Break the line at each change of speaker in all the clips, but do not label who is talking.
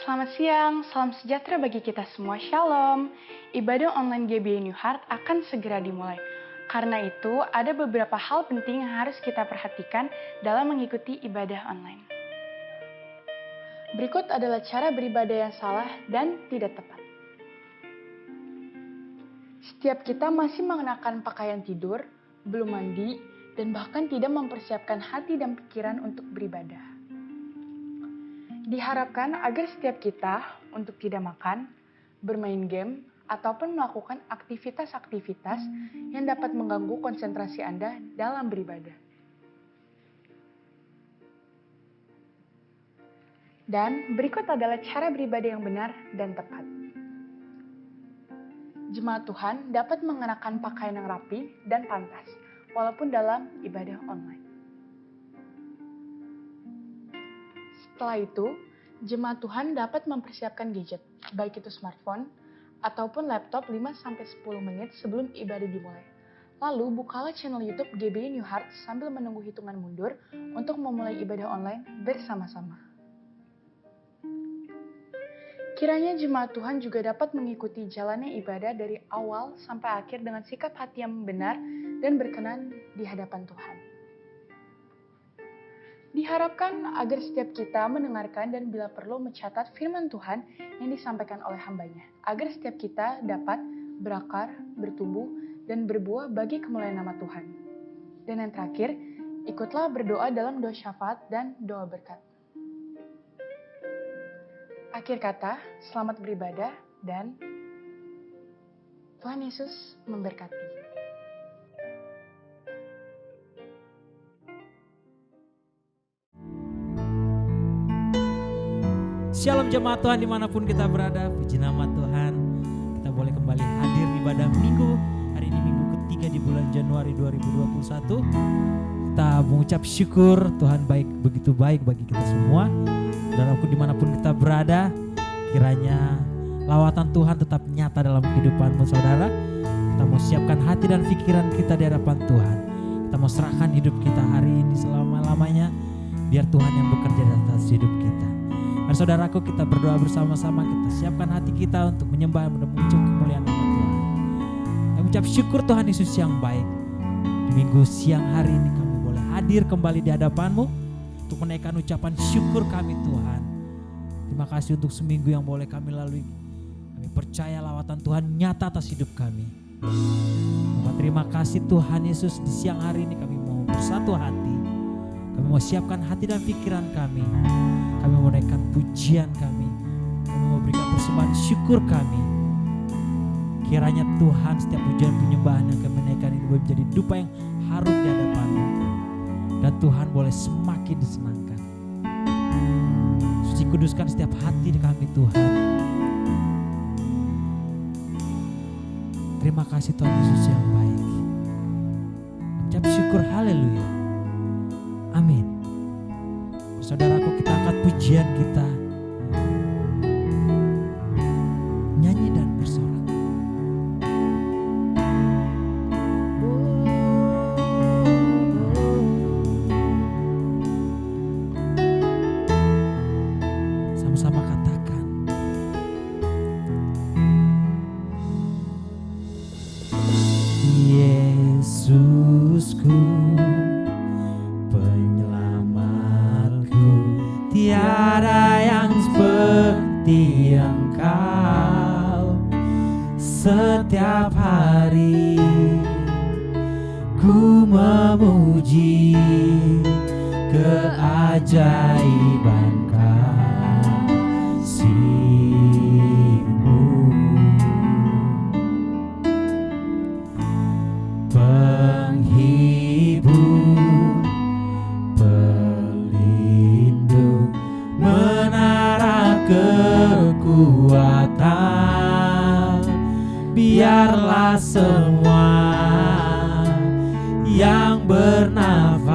Selamat siang, salam sejahtera bagi kita semua, Shalom. Ibadah online GBI New Heart akan segera dimulai. Karena itu, ada beberapa hal penting yang harus kita perhatikan dalam mengikuti ibadah online. Berikut adalah cara beribadah yang salah dan tidak tepat. Setiap kita masih mengenakan pakaian tidur, belum mandi, dan bahkan tidak mempersiapkan hati dan pikiran untuk beribadah. Diharapkan agar setiap kita untuk tidak makan, bermain game, ataupun melakukan aktivitas-aktivitas yang dapat mengganggu konsentrasi Anda dalam beribadah. Dan berikut adalah cara beribadah yang benar dan tepat. Jemaat Tuhan dapat mengenakan pakaian yang rapi dan pantas, walaupun dalam ibadah online. Setelah itu, jemaat Tuhan dapat mempersiapkan gadget, baik itu smartphone ataupun laptop 5-10 menit sebelum ibadah dimulai. Lalu bukalah channel YouTube GBI New Heart sambil menunggu hitungan mundur untuk memulai ibadah online bersama-sama. Kiranya jemaat Tuhan juga dapat mengikuti jalannya ibadah dari awal sampai akhir dengan sikap hati yang benar dan berkenan di hadapan Tuhan. Diharapkan agar setiap kita mendengarkan dan bila perlu mencatat firman Tuhan yang disampaikan oleh hambanya, agar setiap kita dapat berakar, bertumbuh, dan berbuah bagi kemuliaan nama Tuhan. Dan yang terakhir, ikutlah berdoa dalam doa syafaat dan doa berkat. Akhir kata, selamat beribadah dan Tuhan Yesus memberkati.
Shalom jemaat Tuhan dimanapun kita berada, puji nama Tuhan. Kita boleh kembali hadir di ibadah minggu. Hari ini minggu ketiga di bulan Januari 2021. Kita mengucap syukur Tuhan begitu baik bagi kita semua. Saudaraku dimanapun kita berada, kiranya lawatan Tuhan tetap nyata dalam kehidupanmu saudara. Kita mau siapkan hati dan pikiran kita di hadapan Tuhan. Kita mau serahkan hidup kita hari ini selama-lamanya. Biar Tuhan yang bekerja di atas hidup kita. Mari saudaraku kita berdoa bersama-sama, kita siapkan hati kita untuk menyembah dan memuji kemuliaan nama Tuhan. Kami ucap syukur Tuhan Yesus yang baik. Di minggu siang hari ini kami boleh hadir kembali di hadapan-Mu untuk menaikkan ucapan syukur kami Tuhan. Terima kasih untuk seminggu yang boleh kami lalui. Kami percaya lawatan Tuhan nyata atas hidup kami. Terima kasih Tuhan Yesus, di siang hari ini kami mau bersatu hati. Kami mau siapkan hati dan pikiran kami. Kami mau naikkan pujian kami. Kami mau berikan persembahan syukur kami. Kiranya Tuhan setiap pujian penyembahan yang kami naikkan ini boleh menjadi dupa yang harum di hadapan-Mu. Dan Tuhan boleh semakin disenangkan. Suci kuduskan setiap hati di kami Tuhan. Terima kasih Tuhan Yesus yang baik. Ucap syukur, haleluya. Amin. Saudaraku, kita angkat pujian kita, nyanyi dan bersorak. Sama-sama katakan, Yesusku, tiada yang seperti Engkau. Setiap hari ku memuji keajaiban kasih-Mu. Penghibur, pelindung, menara kekuatan. Biarlah semua yang bernafas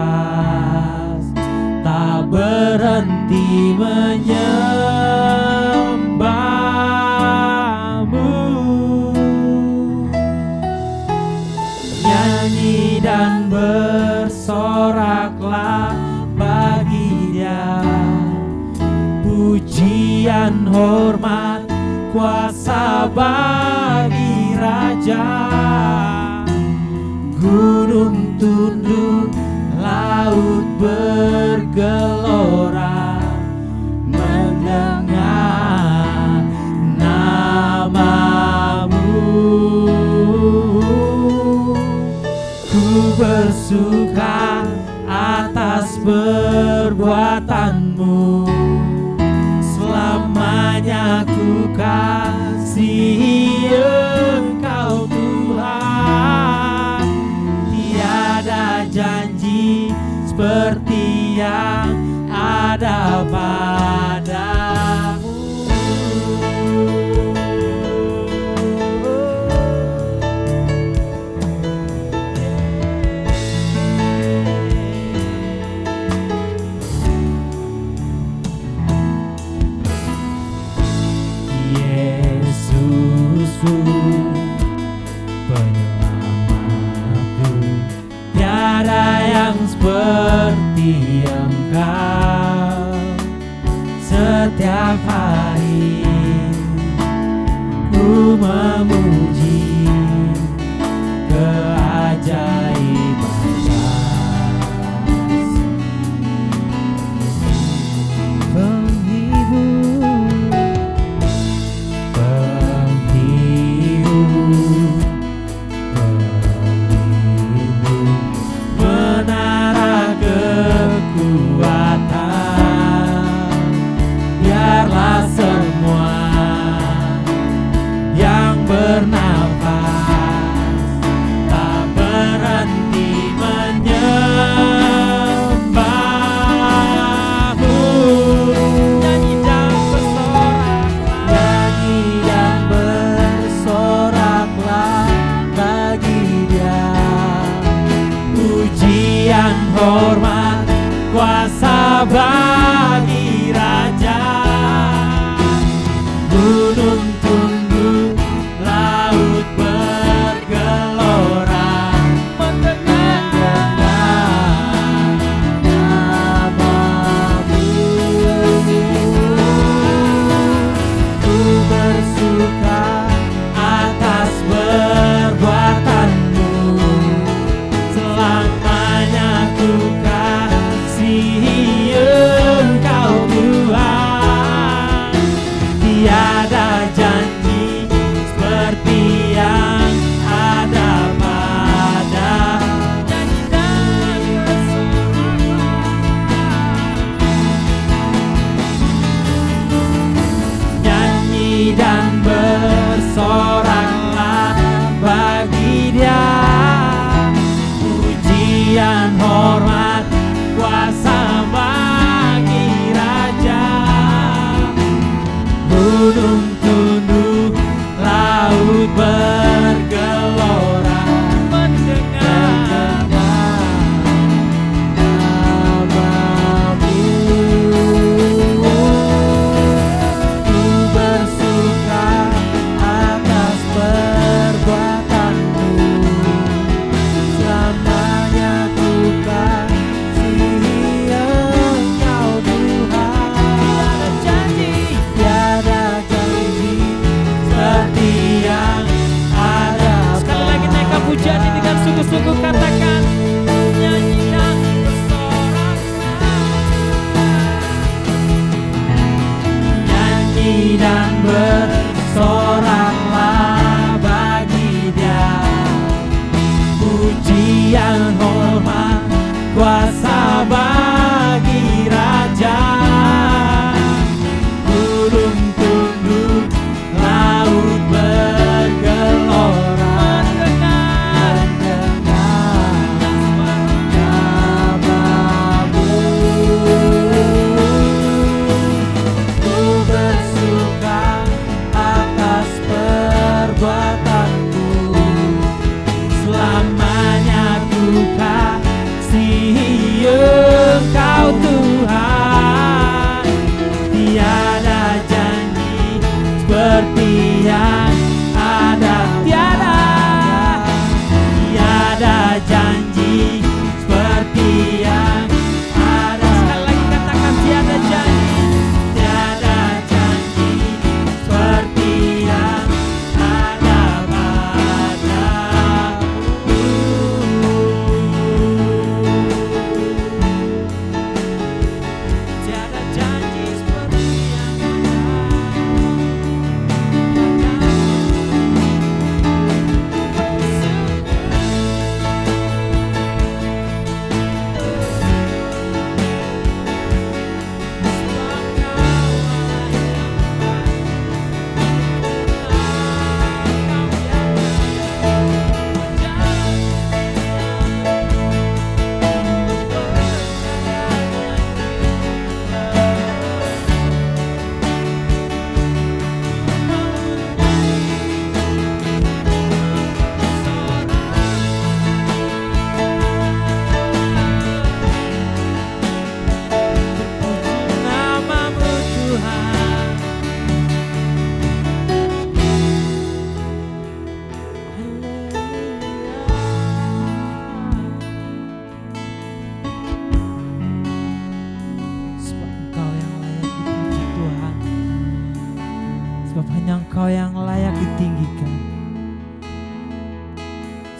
tak berhenti menyembah-Mu. Nyanyi dan bersoraklah bagi Dia pujian, bagi raja. Gunung tunduk, laut bergelora mendengar namamu. Ku bersuka atas perbuatanmu, selamanya ku kasihi Engkau Tuhan. Tiada janji seperti yang ada padamu. Yesusku, penyelamatku, tiada yang seperti Engkau. Setiap hari ku memuji keajaiban kasih. Menara kekuatan, biarlah semua yang bernafas tak berhenti menyembahmu. Nyanyi dan bersoraklah bagi Dia, pujian, hormat, kuasa bagi Raja. Gunung tunduk, laut bergelora mendengar namamu. Ku bersuka atas perbuatanmu, selamanya ku kasihi Engkau Tuhan. Tiada janji seperti yang ada pada. Nyanyi dan bersoraklah bagi Dia, pujian, hormat, kuasa bagi Raja. Gunung tunduk, laut bergelora mendengar namamu. Ku bersuka atas perbuatanmu, selamanya ku kasihi Engkau Tuhan. Tiada janji seperti yang ada. Sekali lagi naikkan pujian ini dengan sungguh-sungguh, katakan nyanyi dan bersoraklah. Nyanyi dan bersoraklah bagi Dia, pujian, hormat, kuasa bagi Raja. Gunung tunduk, laut bergelora mendengar namamu. Ku bersuka atas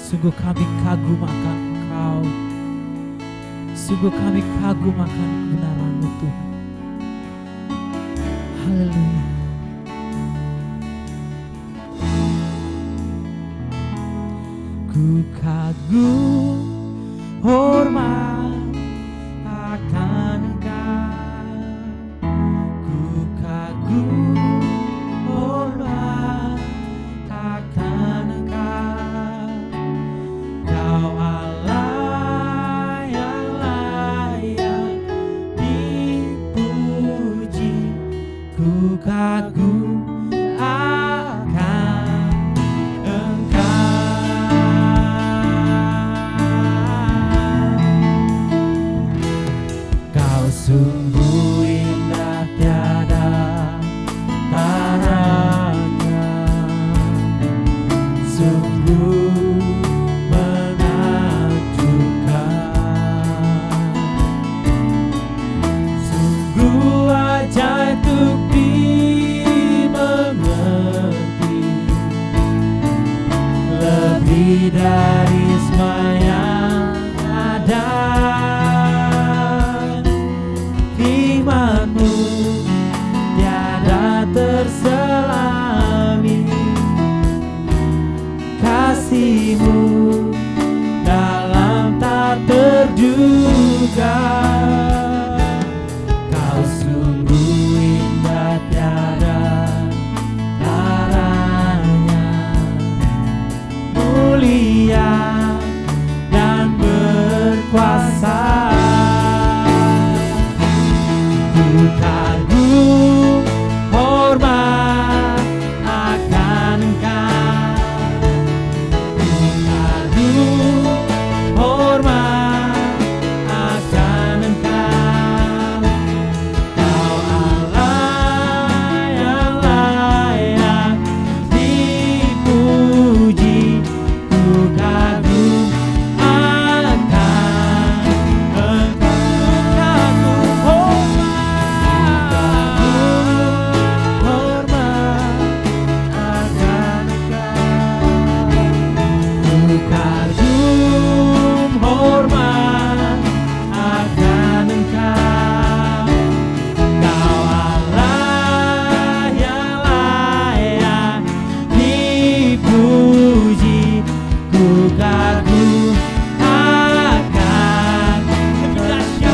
Sungguh kami kagum akan Engkau. Sungguh kami kagum akan kebenaran-Mu Tuhan. Haleluya. Ku kagum hormat akan Engkau. Ku kagum hormat akan Engkau. Kau Allah yang layak dipuji. Ku kagum akan sungguh indah tiada taranya, sungguh menakjubkan, sungguh ajaib untuk dimengerti, lebih dari semua yang ada. Iman-Mu tiada terselami, kasih-Mu dalam tak terduga. Kau sungguh indah tiada taranya, mulia dan berkuasa. Kagum hormat akan Engkau. Kagum hormat akan Engkau. Kau Allah yang layak dipuji. Ku kagum akan Engkau.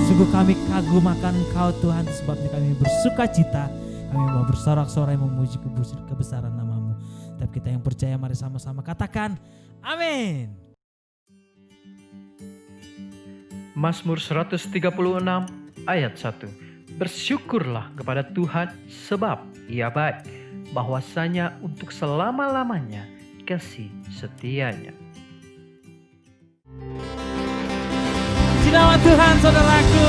Sungguh kami kagum akan Engkau Tuhan, sebabnya kami bersuka cita. Kami mau bersorak-sorai memuji kebesaran nama-Mu. Setiap kita yang percaya, mari sama-sama katakan amin.
Mazmur 136 ayat 1. Bersyukurlah kepada Tuhan sebab Ia baik, bahwasanya untuk selama-lamanya kasih setianya.
Nama Tuhan saudaraku,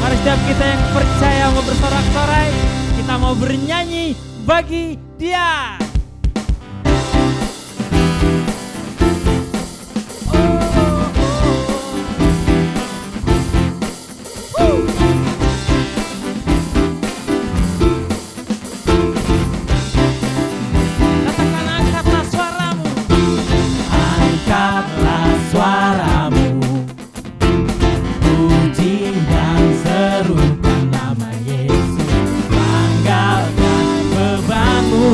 mari setiap kita yang percaya mau bersorak-sorai, kita mau bernyanyi bagi Dia. Katakan, angkatlah suaramu. Angkatlah suaramu, puji dan serukan nama Yesus, tanggalkan bebanmu.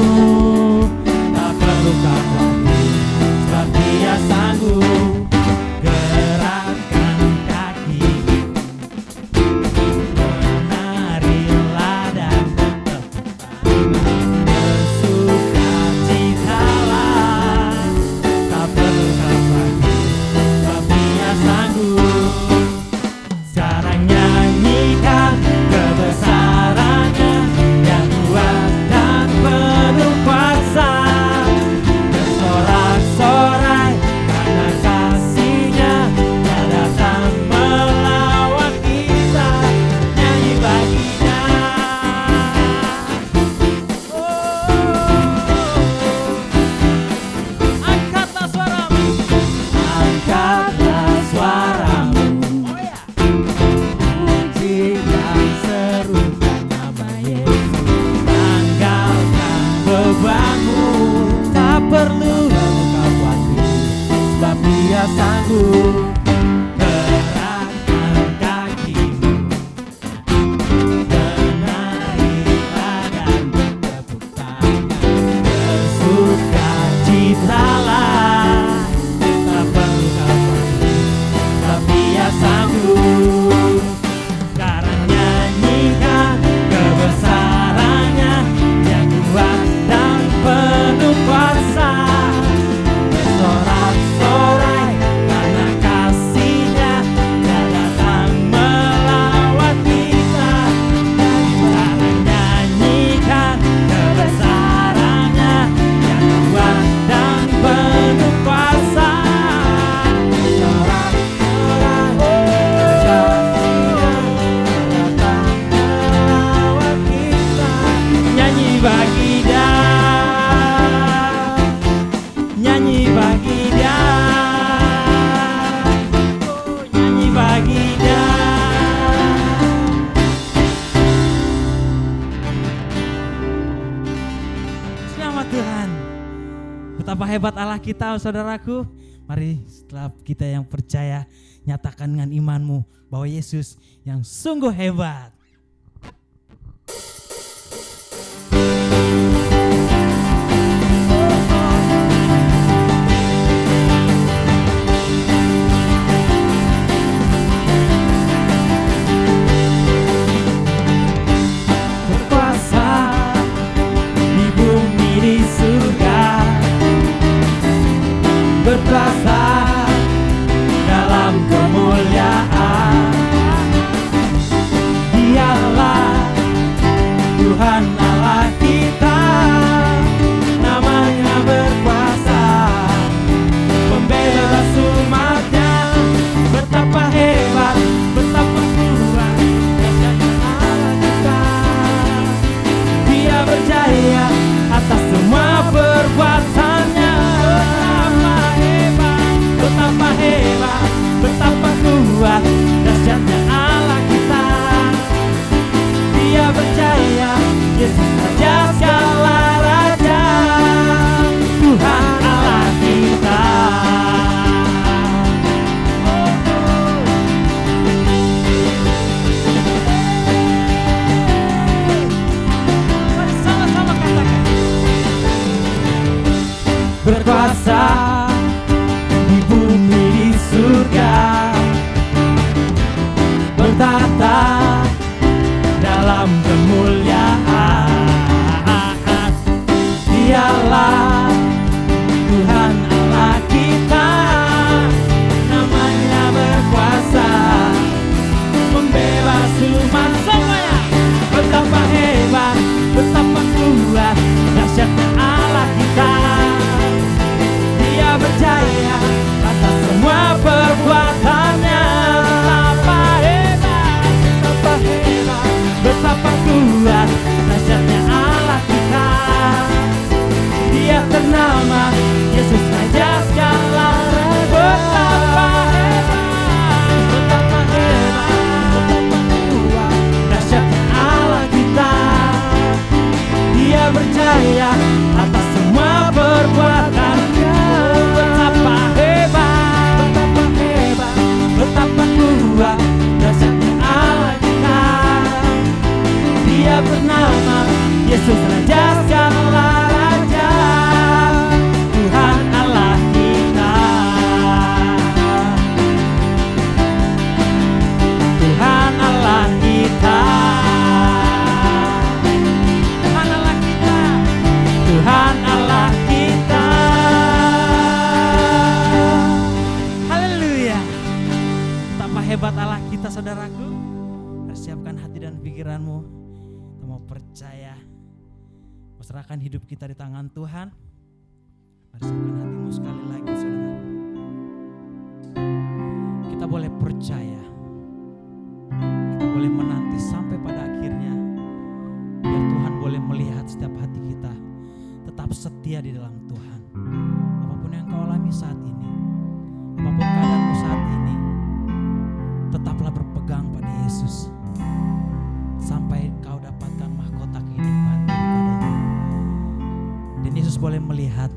tapi Ia sanggup gerakkan kakimu, menarilah dan bertepuk tangan, bersukacitalah, tak perlu kau pergi, tapi Ia sanggup. Sekarang nyanyikan kebesarannya yang kuat dan penuh kuasa, bersorak-sorai karena kasih-Nya Dia datang melawat kita. Sekarang nyanyikan kebesarannya yang kuat dan penuh kuasa, bersorak-sorai kasih-Nya Dia datang melawat kita. Nyanyi bagi Dia, nyanyi bagi Dia, oh, nyanyi bagi Dia. Selamat Tuhan. Betapa hebat Allah kita, saudaraku. Mari setelah kita yang percaya, nyatakan dengan imanmu bahwa Yesus yang sungguh hebat. Berkuasa di bumi di surga, berkuasa dalam kemuliaan. Dialah Tuhan Allah kita, namanya berkuasa, pembebas umat-Nya. Betapa hebat, betapa kuat dahsyatnya Allah kita. Dia berjaya atas semua perbuatannya. Betapa hebat, betapa kuat dahsyatnya Allah kita. Dia berjaya, Yesus Raja segala raja, Tuhan Allah kita. Mari sama-sama katakan. Berkuasa di bumi di surga, bertata dalam kemuliaan. Dialah Tuhan Allah kita, namanya berkuasa, membebas umat semuanya. Betapa hebat, betapa kuat dahsyatnya Allah kita. Dia berjaya atas semua perbuatannya. Betapa hebat, betapa hebat, betapa kuat dahsyatnya Allah kita. Dia ternama Yesus Raja segala raja. Betapa hebat, betapa kuat dahsyatnya Allah kita. Dia berjaya atas semua perbuatannya. Betapa hebat, betapa kuat dahsyatnya Allah kita. Dia bernama Yesus Raja segala raja, Tuhan Allah kita. Tuhan Allah kita. Tuhan Allah kita. Tuhan Allah kita. Haleluya. Betapa hebat Allah kita, saudaraku. Persiapkan hati dan pikiranmu. Kita mau percaya, mau serahkan hidup kita di tangan Tuhan. Mari siapkan hatimu sekali lagi, saudaraku. Kita boleh percaya, kita boleh menanti sampai pada akhirnya, biar Tuhan boleh melihat setiap hati kita tetap setia di dalam Tuhan. Apapun yang kau alami saat ini, apapun keadaanmu saat ini, tetaplah berpegang pada Yesus sampai kau dapatkan mahkota kehidupan daripadanya. Dan Yesus boleh melihat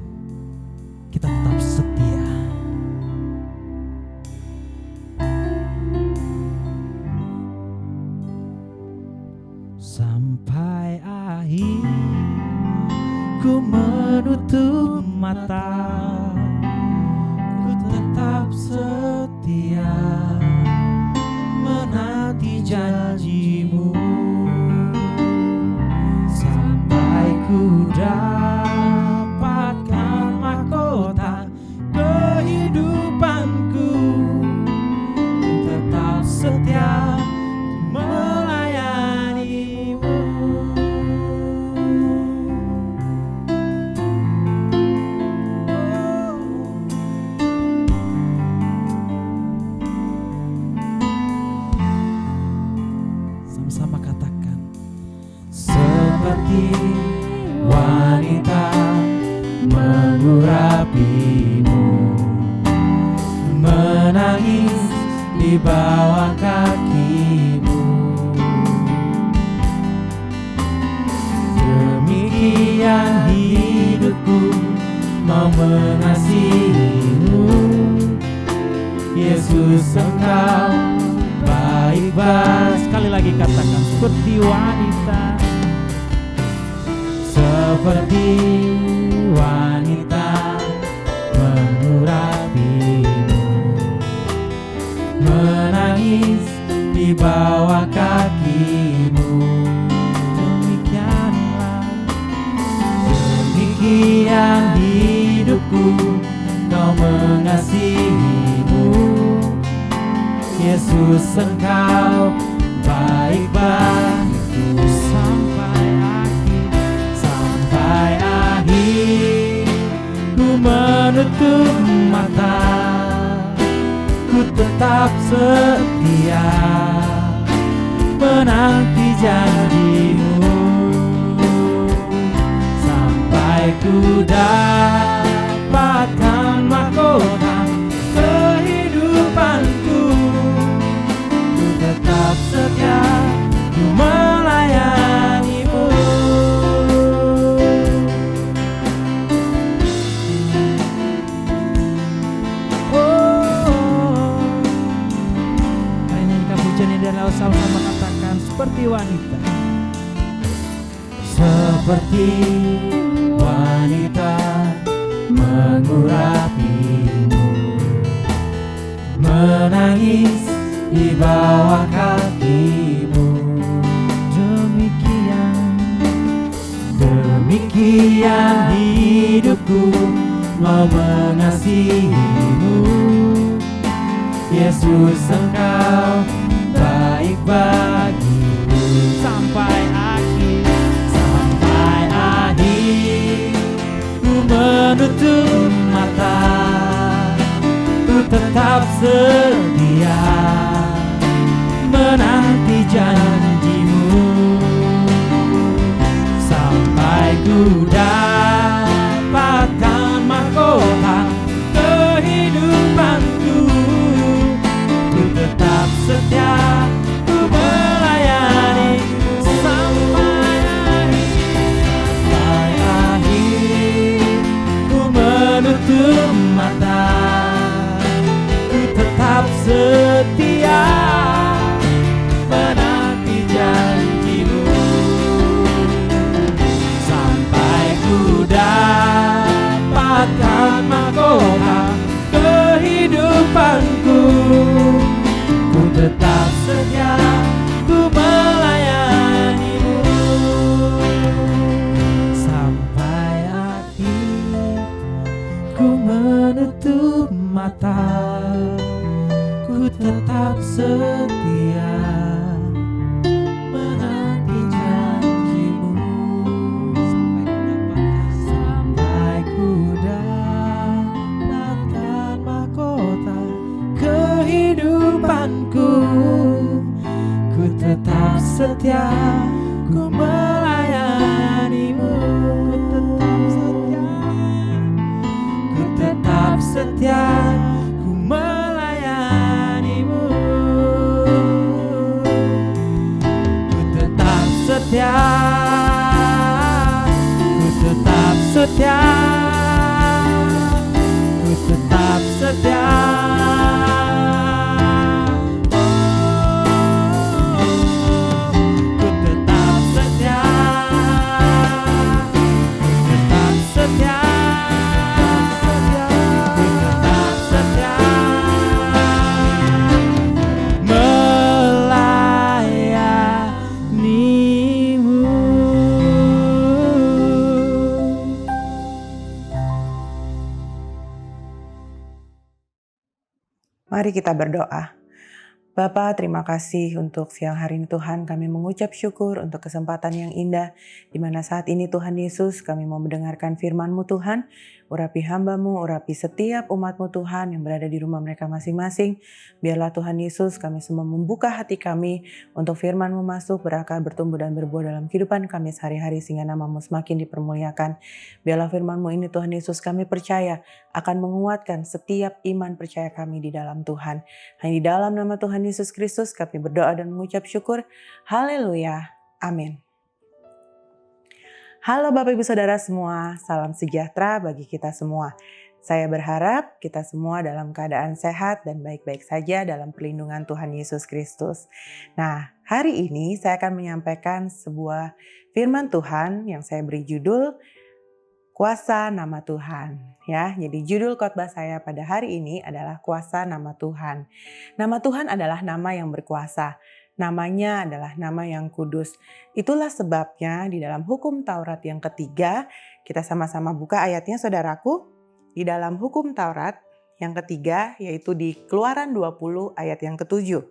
kita tetap setia. mata, ku tetap setia menanti janjimu sampai ku dapatkan mahkota kehidupanku. Ku tetap setia melayanimu. Sama-sama katakan, seperti wanita mengurapimu, menangis di bawah kakimu. Demikian hidupku mau mengasihimu. Yesus, Engkau baik banget. Sekali lagi katakan, seperti wanita, seperti wanita mengurapimu, menangis di bawah kakimu. Demikian hidupku kau mengasihimu. Yesus, Engkau baik bagiku sampai akhir. Ku menutup mata, ku tetap setia menanti janjimu sampai ku dapatkan mahkota kehidupanku. Ku tetap setia, ku melayanimu. Mari nyanyikan pujian ini dan lalu sama-sama katakan, seperti wanita, seperti wanita mengurapimu, menangis di bawah kakimu. Demikian hidupku mau mengasihimu. Yesus, Engkau baik bagiku sampai akhir. Ku menutup mata, ku tetap setia menanti janjimu sampai ku dapatkan mahkota kehidupanku. Ku tetap setia, ku melayani sampai akhir. Ku menutup mata, ku tetap setia menanti janjimu sampai ku dapatkan mahkota kehidupanku. Ku tetap setia, ku melayanimu sampai akhir. Ku menutup mata, ku tetap setia menanti janjimu sampai ku dapatkan mahkota kehidupanku. Ku tetap setia, ku melayanimu. Ku tetap setia, ku melayanimu. Ku tetap setia, ku tetap setia, ku tetap setia. Ku tetap setia, ku tetap setia.
Mari kita berdoa. Bapa, terima kasih untuk siang hari ini Tuhan. Kami mengucap syukur untuk kesempatan yang indah, di mana saat ini Tuhan Yesus kami mau mendengarkan firman-Mu Tuhan. Urapi hamba-Mu, urapi setiap umat-Mu Tuhan yang berada di rumah mereka masing-masing. Biarlah Tuhan Yesus kami semua membuka hati kami untuk firman-Mu masuk, berakar, bertumbuh dan berbuah dalam kehidupan kami sehari-hari sehingga nama-Mu semakin dipermuliakan. Biarlah firman-Mu ini Tuhan Yesus kami percaya akan menguatkan setiap iman percaya kami di dalam Tuhan. Hanya di dalam nama Tuhan Yesus Kristus kami berdoa dan mengucap syukur. Haleluya. Amin. Halo Bapak Ibu Saudara semua, salam sejahtera bagi kita semua. Saya berharap kita semua dalam keadaan sehat dan baik-baik saja dalam perlindungan Tuhan Yesus Kristus. Nah, hari ini saya akan menyampaikan sebuah firman Tuhan yang saya beri judul Kuasa Nama Tuhan. Ya, jadi judul khotbah saya pada hari ini adalah Kuasa Nama Tuhan. Nama Tuhan adalah nama yang berkuasa. Namanya adalah nama yang kudus. Itulah sebabnya di dalam hukum Taurat yang ketiga, kita sama-sama buka ayatnya saudaraku. Di dalam hukum Taurat yang ketiga, yaitu di Keluaran 20 ayat yang ke-7.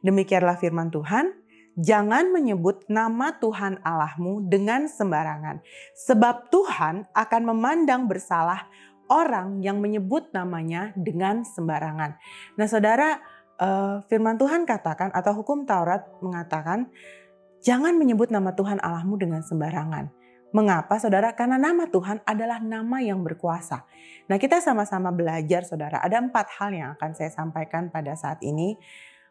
Demikianlah firman Tuhan, jangan menyebut nama Tuhan Allahmu dengan sembarangan. Sebab Tuhan akan memandang bersalah orang yang menyebut namanya dengan sembarangan. Nah saudara, firman Tuhan katakan atau hukum Taurat mengatakan jangan menyebut nama Tuhan Allahmu dengan sembarangan. Mengapa saudara? Karena nama Tuhan adalah nama yang berkuasa. Nah kita sama-sama belajar saudara, ada 4 hal yang akan saya sampaikan pada saat ini.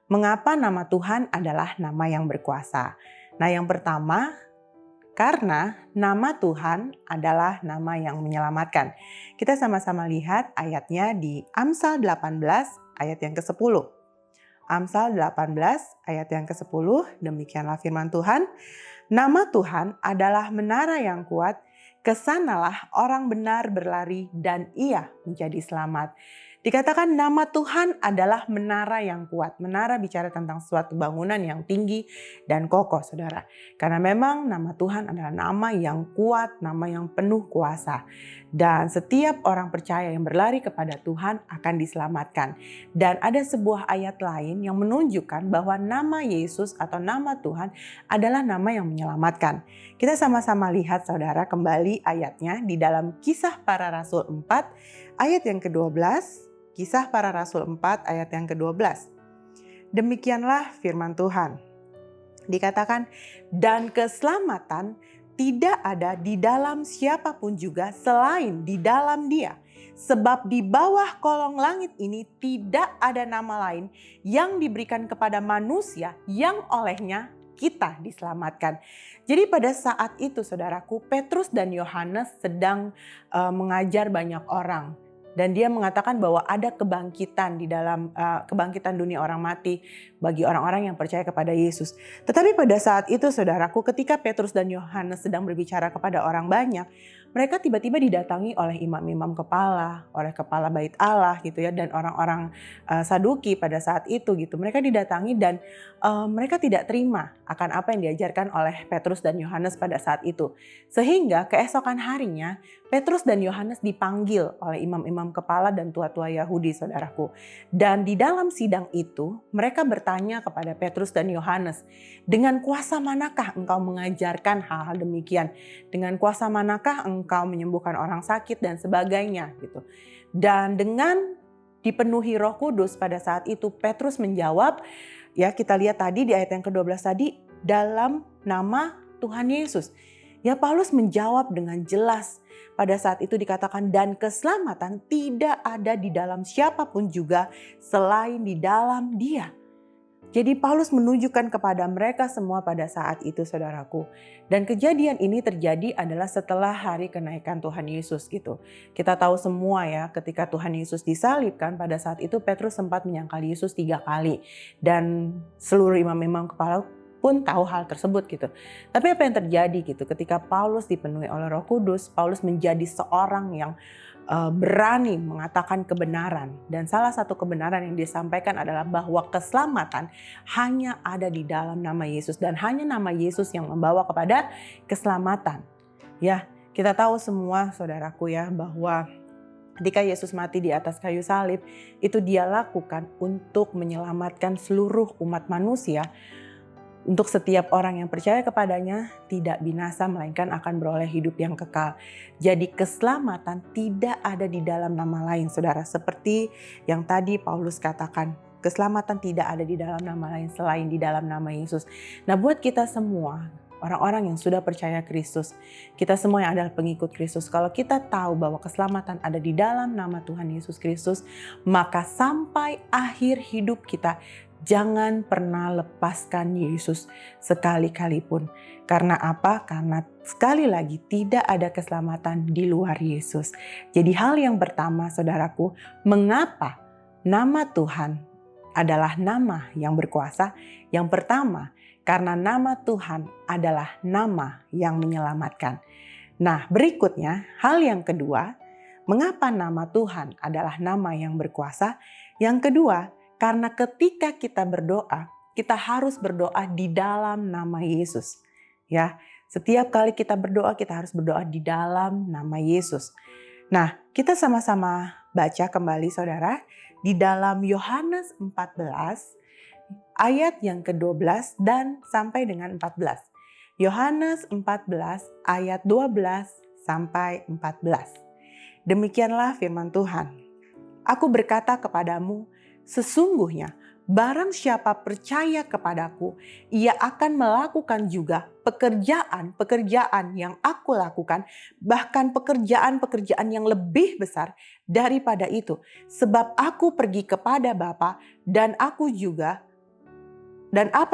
Mengapa nama Tuhan adalah nama yang berkuasa? Nah yang pertama, karena nama Tuhan adalah nama yang menyelamatkan. Kita sama-sama lihat ayatnya di Amsal 18 ayat yang ke-10. Amsal 18 ayat yang ke-10, demikianlah firman Tuhan. Nama Tuhan adalah menara yang kuat, kesanalah orang benar berlari dan ia menjadi selamat. Dikatakan nama Tuhan adalah menara yang kuat. Menara bicara tentang suatu bangunan yang tinggi dan kokoh saudara. Karena memang nama Tuhan adalah nama yang kuat, nama yang penuh kuasa. Dan setiap orang percaya yang berlari kepada Tuhan akan diselamatkan. Dan ada sebuah ayat lain yang menunjukkan bahwa nama Yesus atau nama Tuhan adalah nama yang menyelamatkan. Kita sama-sama lihat saudara kembali ayatnya di dalam Kisah Para Rasul 4 ayat yang ke-12. Kisah Para Rasul 4 ayat yang ke-12. Demikianlah firman Tuhan. Dikatakan, dan keselamatan tidak ada di dalam siapapun juga selain di dalam Dia. Sebab di bawah kolong langit ini tidak ada nama lain yang diberikan kepada manusia yang olehnya kita diselamatkan. Jadi pada saat itu saudaraku, Petrus dan Yohanes sedang mengajar banyak orang. Dan dia mengatakan bahwa ada kebangkitan di dalam kebangkitan dunia orang mati bagi orang-orang yang percaya kepada Yesus. Tetapi pada saat itu saudaraku, ketika Petrus dan Yohanes sedang berbicara kepada orang banyak, mereka tiba-tiba didatangi oleh imam-imam kepala, oleh kepala bait Allah gitu ya, dan orang-orang Saduki pada saat itu gitu. Mereka didatangi dan mereka tidak terima akan apa yang diajarkan oleh Petrus dan Yohanes pada saat itu. Sehingga keesokan harinya Petrus dan Yohanes dipanggil oleh imam-imam kepala dan tua-tua Yahudi saudaraku. Dan di dalam sidang itu mereka bertanya kepada Petrus dan Yohanes, dengan kuasa manakah engkau mengajarkan hal-hal demikian? Dengan kuasa manakah engkau menyembuhkan orang sakit dan sebagainya gitu. Dan dengan dipenuhi Roh Kudus pada saat itu Petrus menjawab, ya kita lihat tadi di ayat yang ke-12 tadi, dalam nama Tuhan Yesus. Ya Paulus menjawab dengan jelas. Pada saat itu dikatakan dan keselamatan tidak ada di dalam siapapun juga selain di dalam Dia. Jadi Paulus menunjukkan kepada mereka semua pada saat itu saudaraku. Dan kejadian ini terjadi adalah setelah hari kenaikan Tuhan Yesus gitu. Kita tahu semua ya, ketika Tuhan Yesus disalibkan pada saat itu Petrus sempat menyangkal Yesus 3 kali. Dan seluruh imam-imam kepala pun tahu hal tersebut gitu. Tapi apa yang terjadi gitu ketika Paulus dipenuhi oleh Roh Kudus, Paulus menjadi seorang yang berani mengatakan kebenaran. Dan salah satu kebenaran yang disampaikan adalah bahwa keselamatan hanya ada di dalam nama Yesus. Dan hanya nama Yesus yang membawa kepada keselamatan. Ya, kita tahu semua saudaraku ya bahwa Ketika Yesus mati di atas kayu salib, itu dia lakukan untuk menyelamatkan seluruh umat manusia. Untuk setiap orang yang percaya kepadanya tidak binasa melainkan akan beroleh hidup yang kekal. Jadi keselamatan tidak ada di dalam nama lain, saudara. Seperti yang tadi Paulus katakan, keselamatan tidak ada di dalam nama lain selain di dalam nama Yesus. Nah, buat kita semua, orang-orang yang sudah percaya Kristus, kita semua yang adalah pengikut Kristus, kalau kita tahu bahwa keselamatan ada di dalam nama Tuhan Yesus Kristus, maka sampai akhir hidup kita, jangan pernah lepaskan Yesus sekali-kali pun. Karena apa? Karena sekali lagi tidak ada keselamatan di luar Yesus. Jadi hal yang pertama, saudaraku, mengapa nama Tuhan adalah nama yang berkuasa? Yang pertama, karena nama Tuhan adalah nama yang menyelamatkan. Nah, berikutnya, hal yang kedua, mengapa nama Tuhan adalah nama yang berkuasa? Yang kedua, karena ketika kita berdoa, kita harus berdoa di dalam nama Yesus. Ya, setiap kali kita berdoa, kita harus berdoa di dalam nama Yesus. Nah, kita sama-sama baca kembali, saudara, di dalam Yohanes 14 ayat yang ke-12 dan sampai dengan 14. Yohanes 14 ayat 12 sampai 14. Demikianlah firman Tuhan. Aku berkata kepadamu, sesungguhnya barang siapa percaya kepadaku, ia akan melakukan juga pekerjaan-pekerjaan yang aku lakukan, bahkan pekerjaan-pekerjaan yang lebih besar daripada itu. Sebab aku pergi kepada Bapa dan apa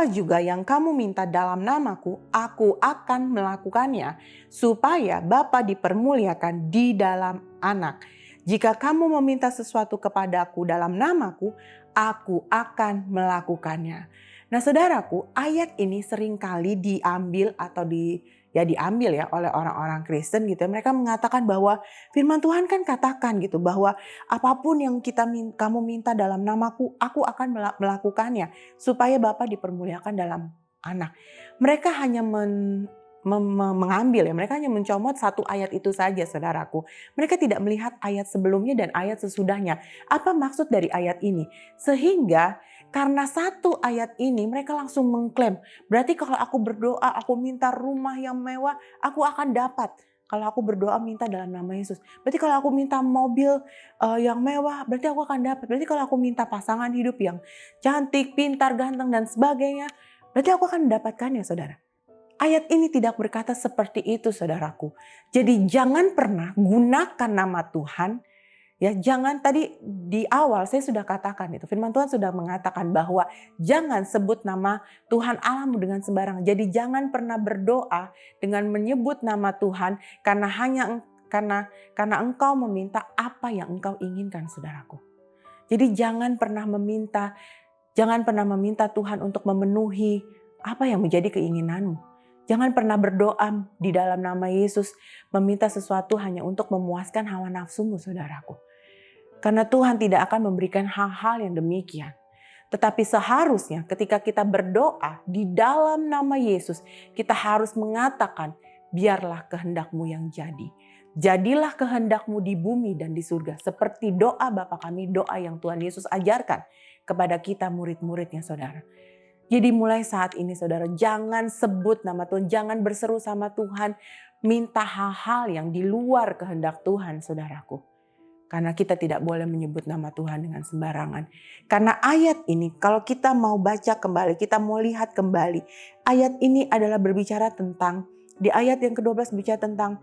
juga yang kamu minta dalam namaku, aku akan melakukannya, supaya Bapa dipermuliakan di dalam Anak. Jika kamu meminta sesuatu kepadaku dalam namaku, aku akan melakukannya. Nah, saudaraku, ayat ini seringkali diambil ya oleh orang-orang Kristen gitu. Mereka mengatakan bahwa firman Tuhan kan katakan gitu bahwa apapun yang kamu minta dalam namaku, aku akan melakukannya supaya Bapa dipermuliakan dalam Anak. Mereka hanya mengambil ya, mereka hanya mencomot satu ayat itu saja, saudaraku. Mereka tidak melihat ayat sebelumnya dan ayat sesudahnya. Apa maksud dari ayat ini? Sehingga karena satu ayat ini mereka langsung mengklaim, berarti kalau aku berdoa, aku minta rumah yang mewah, aku akan dapat. Kalau aku berdoa minta dalam nama Yesus. Berarti kalau aku minta mobil yang mewah, berarti aku akan dapat. Berarti kalau aku minta pasangan hidup yang cantik, pintar, ganteng, dan sebagainya, berarti aku akan mendapatkannya, saudara. Ayat ini tidak berkata seperti itu, saudaraku. Jadi jangan pernah gunakan nama Tuhan. Ya, jangan, tadi di awal saya sudah katakan itu. Firman Tuhan sudah mengatakan bahwa jangan sebut nama Tuhan Allahmu dengan sembarangan. Jadi jangan pernah berdoa dengan menyebut nama Tuhan karena engkau meminta apa yang engkau inginkan, saudaraku. Jadi jangan pernah meminta Tuhan untuk memenuhi apa yang menjadi keinginanmu. Jangan pernah berdoa di dalam nama Yesus meminta sesuatu hanya untuk memuaskan hawa nafsumu, saudaraku. Karena Tuhan tidak akan memberikan hal-hal yang demikian. Tetapi seharusnya ketika kita berdoa di dalam nama Yesus, kita harus mengatakan, biarlah kehendakmu yang jadi. Jadilah kehendakmu di bumi dan di surga. Seperti doa Bapa kami, doa yang Tuhan Yesus ajarkan kepada kita murid-muridnya, saudara. Jadi mulai saat ini, saudara, jangan sebut nama Tuhan, jangan berseru sama Tuhan, minta hal-hal yang di luar kehendak Tuhan, saudaraku. Karena kita tidak boleh menyebut nama Tuhan dengan sembarangan. Karena ayat ini, kalau kita mau baca kembali, kita mau lihat kembali, ayat ini adalah berbicara tentang, di ayat yang ke-12 bicara tentang,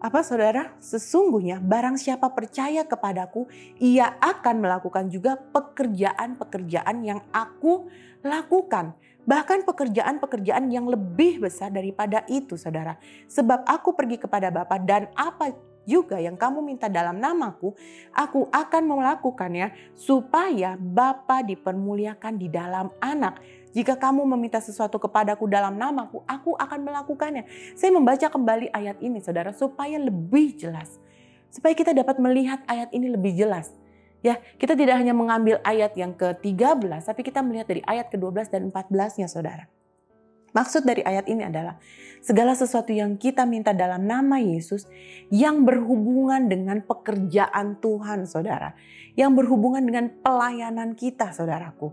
apa, saudara? Sesungguhnya barang siapa percaya kepadaku, ia akan melakukan juga pekerjaan-pekerjaan yang aku lakukan. Bahkan pekerjaan-pekerjaan yang lebih besar daripada itu, saudara. Sebab aku pergi kepada Bapa dan apa juga yang kamu minta dalam namaku, aku akan melakukannya supaya Bapa dipermuliakan di dalam Anak. Jika kamu meminta sesuatu kepadaku dalam namaku, aku akan melakukannya. Saya membaca kembali ayat ini, saudara, supaya lebih jelas. Supaya kita dapat melihat ayat ini lebih jelas. Ya, kita tidak hanya mengambil ayat yang ke-13, tapi kita melihat dari ayat ke-12 dan 14-nya, saudara. Maksud dari ayat ini adalah segala sesuatu yang kita minta dalam nama Yesus yang berhubungan dengan pekerjaan Tuhan, saudara. Yang berhubungan dengan pelayanan kita, saudaraku.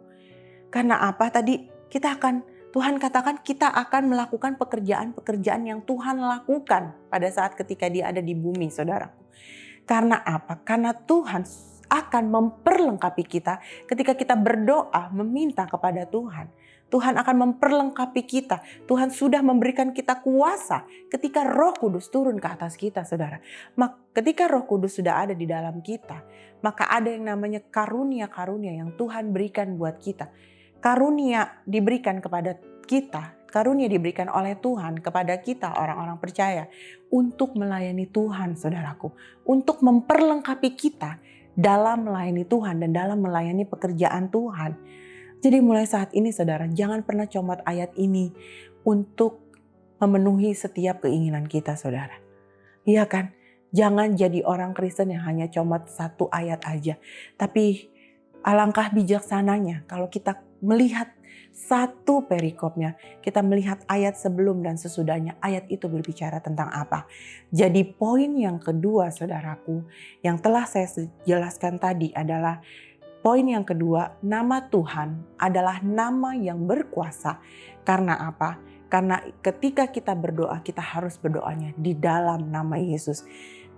Karena apa tadi? Tuhan katakan kita akan melakukan pekerjaan-pekerjaan yang Tuhan lakukan pada saat ketika dia ada di bumi, saudaraku. Karena apa? Karena Tuhan akan memperlengkapi kita ketika kita berdoa meminta kepada Tuhan. Tuhan akan memperlengkapi kita. Tuhan sudah memberikan kita kuasa ketika Roh Kudus turun ke atas kita, saudara. Ketika Roh Kudus sudah ada di dalam kita, maka ada yang namanya karunia-karunia yang Tuhan berikan buat kita. Karunia diberikan kepada kita, karunia diberikan oleh Tuhan kepada kita orang-orang percaya untuk melayani Tuhan, saudaraku. Untuk memperlengkapi kita dalam melayani Tuhan dan dalam melayani pekerjaan Tuhan. Jadi mulai saat ini saudara, jangan pernah comot ayat ini untuk memenuhi setiap keinginan kita, saudara. Iya kan? Jangan jadi orang Kristen yang hanya comot satu ayat aja. Tapi alangkah bijaksananya kalau kita melihat satu perikopnya, kita melihat ayat sebelum dan sesudahnya, ayat itu berbicara tentang apa. Jadi poin yang kedua, saudaraku, yang telah saya jelaskan tadi adalah poin yang kedua, nama Tuhan adalah nama yang berkuasa. Karena apa? Karena ketika kita berdoa, kita harus berdoanya di dalam nama Yesus.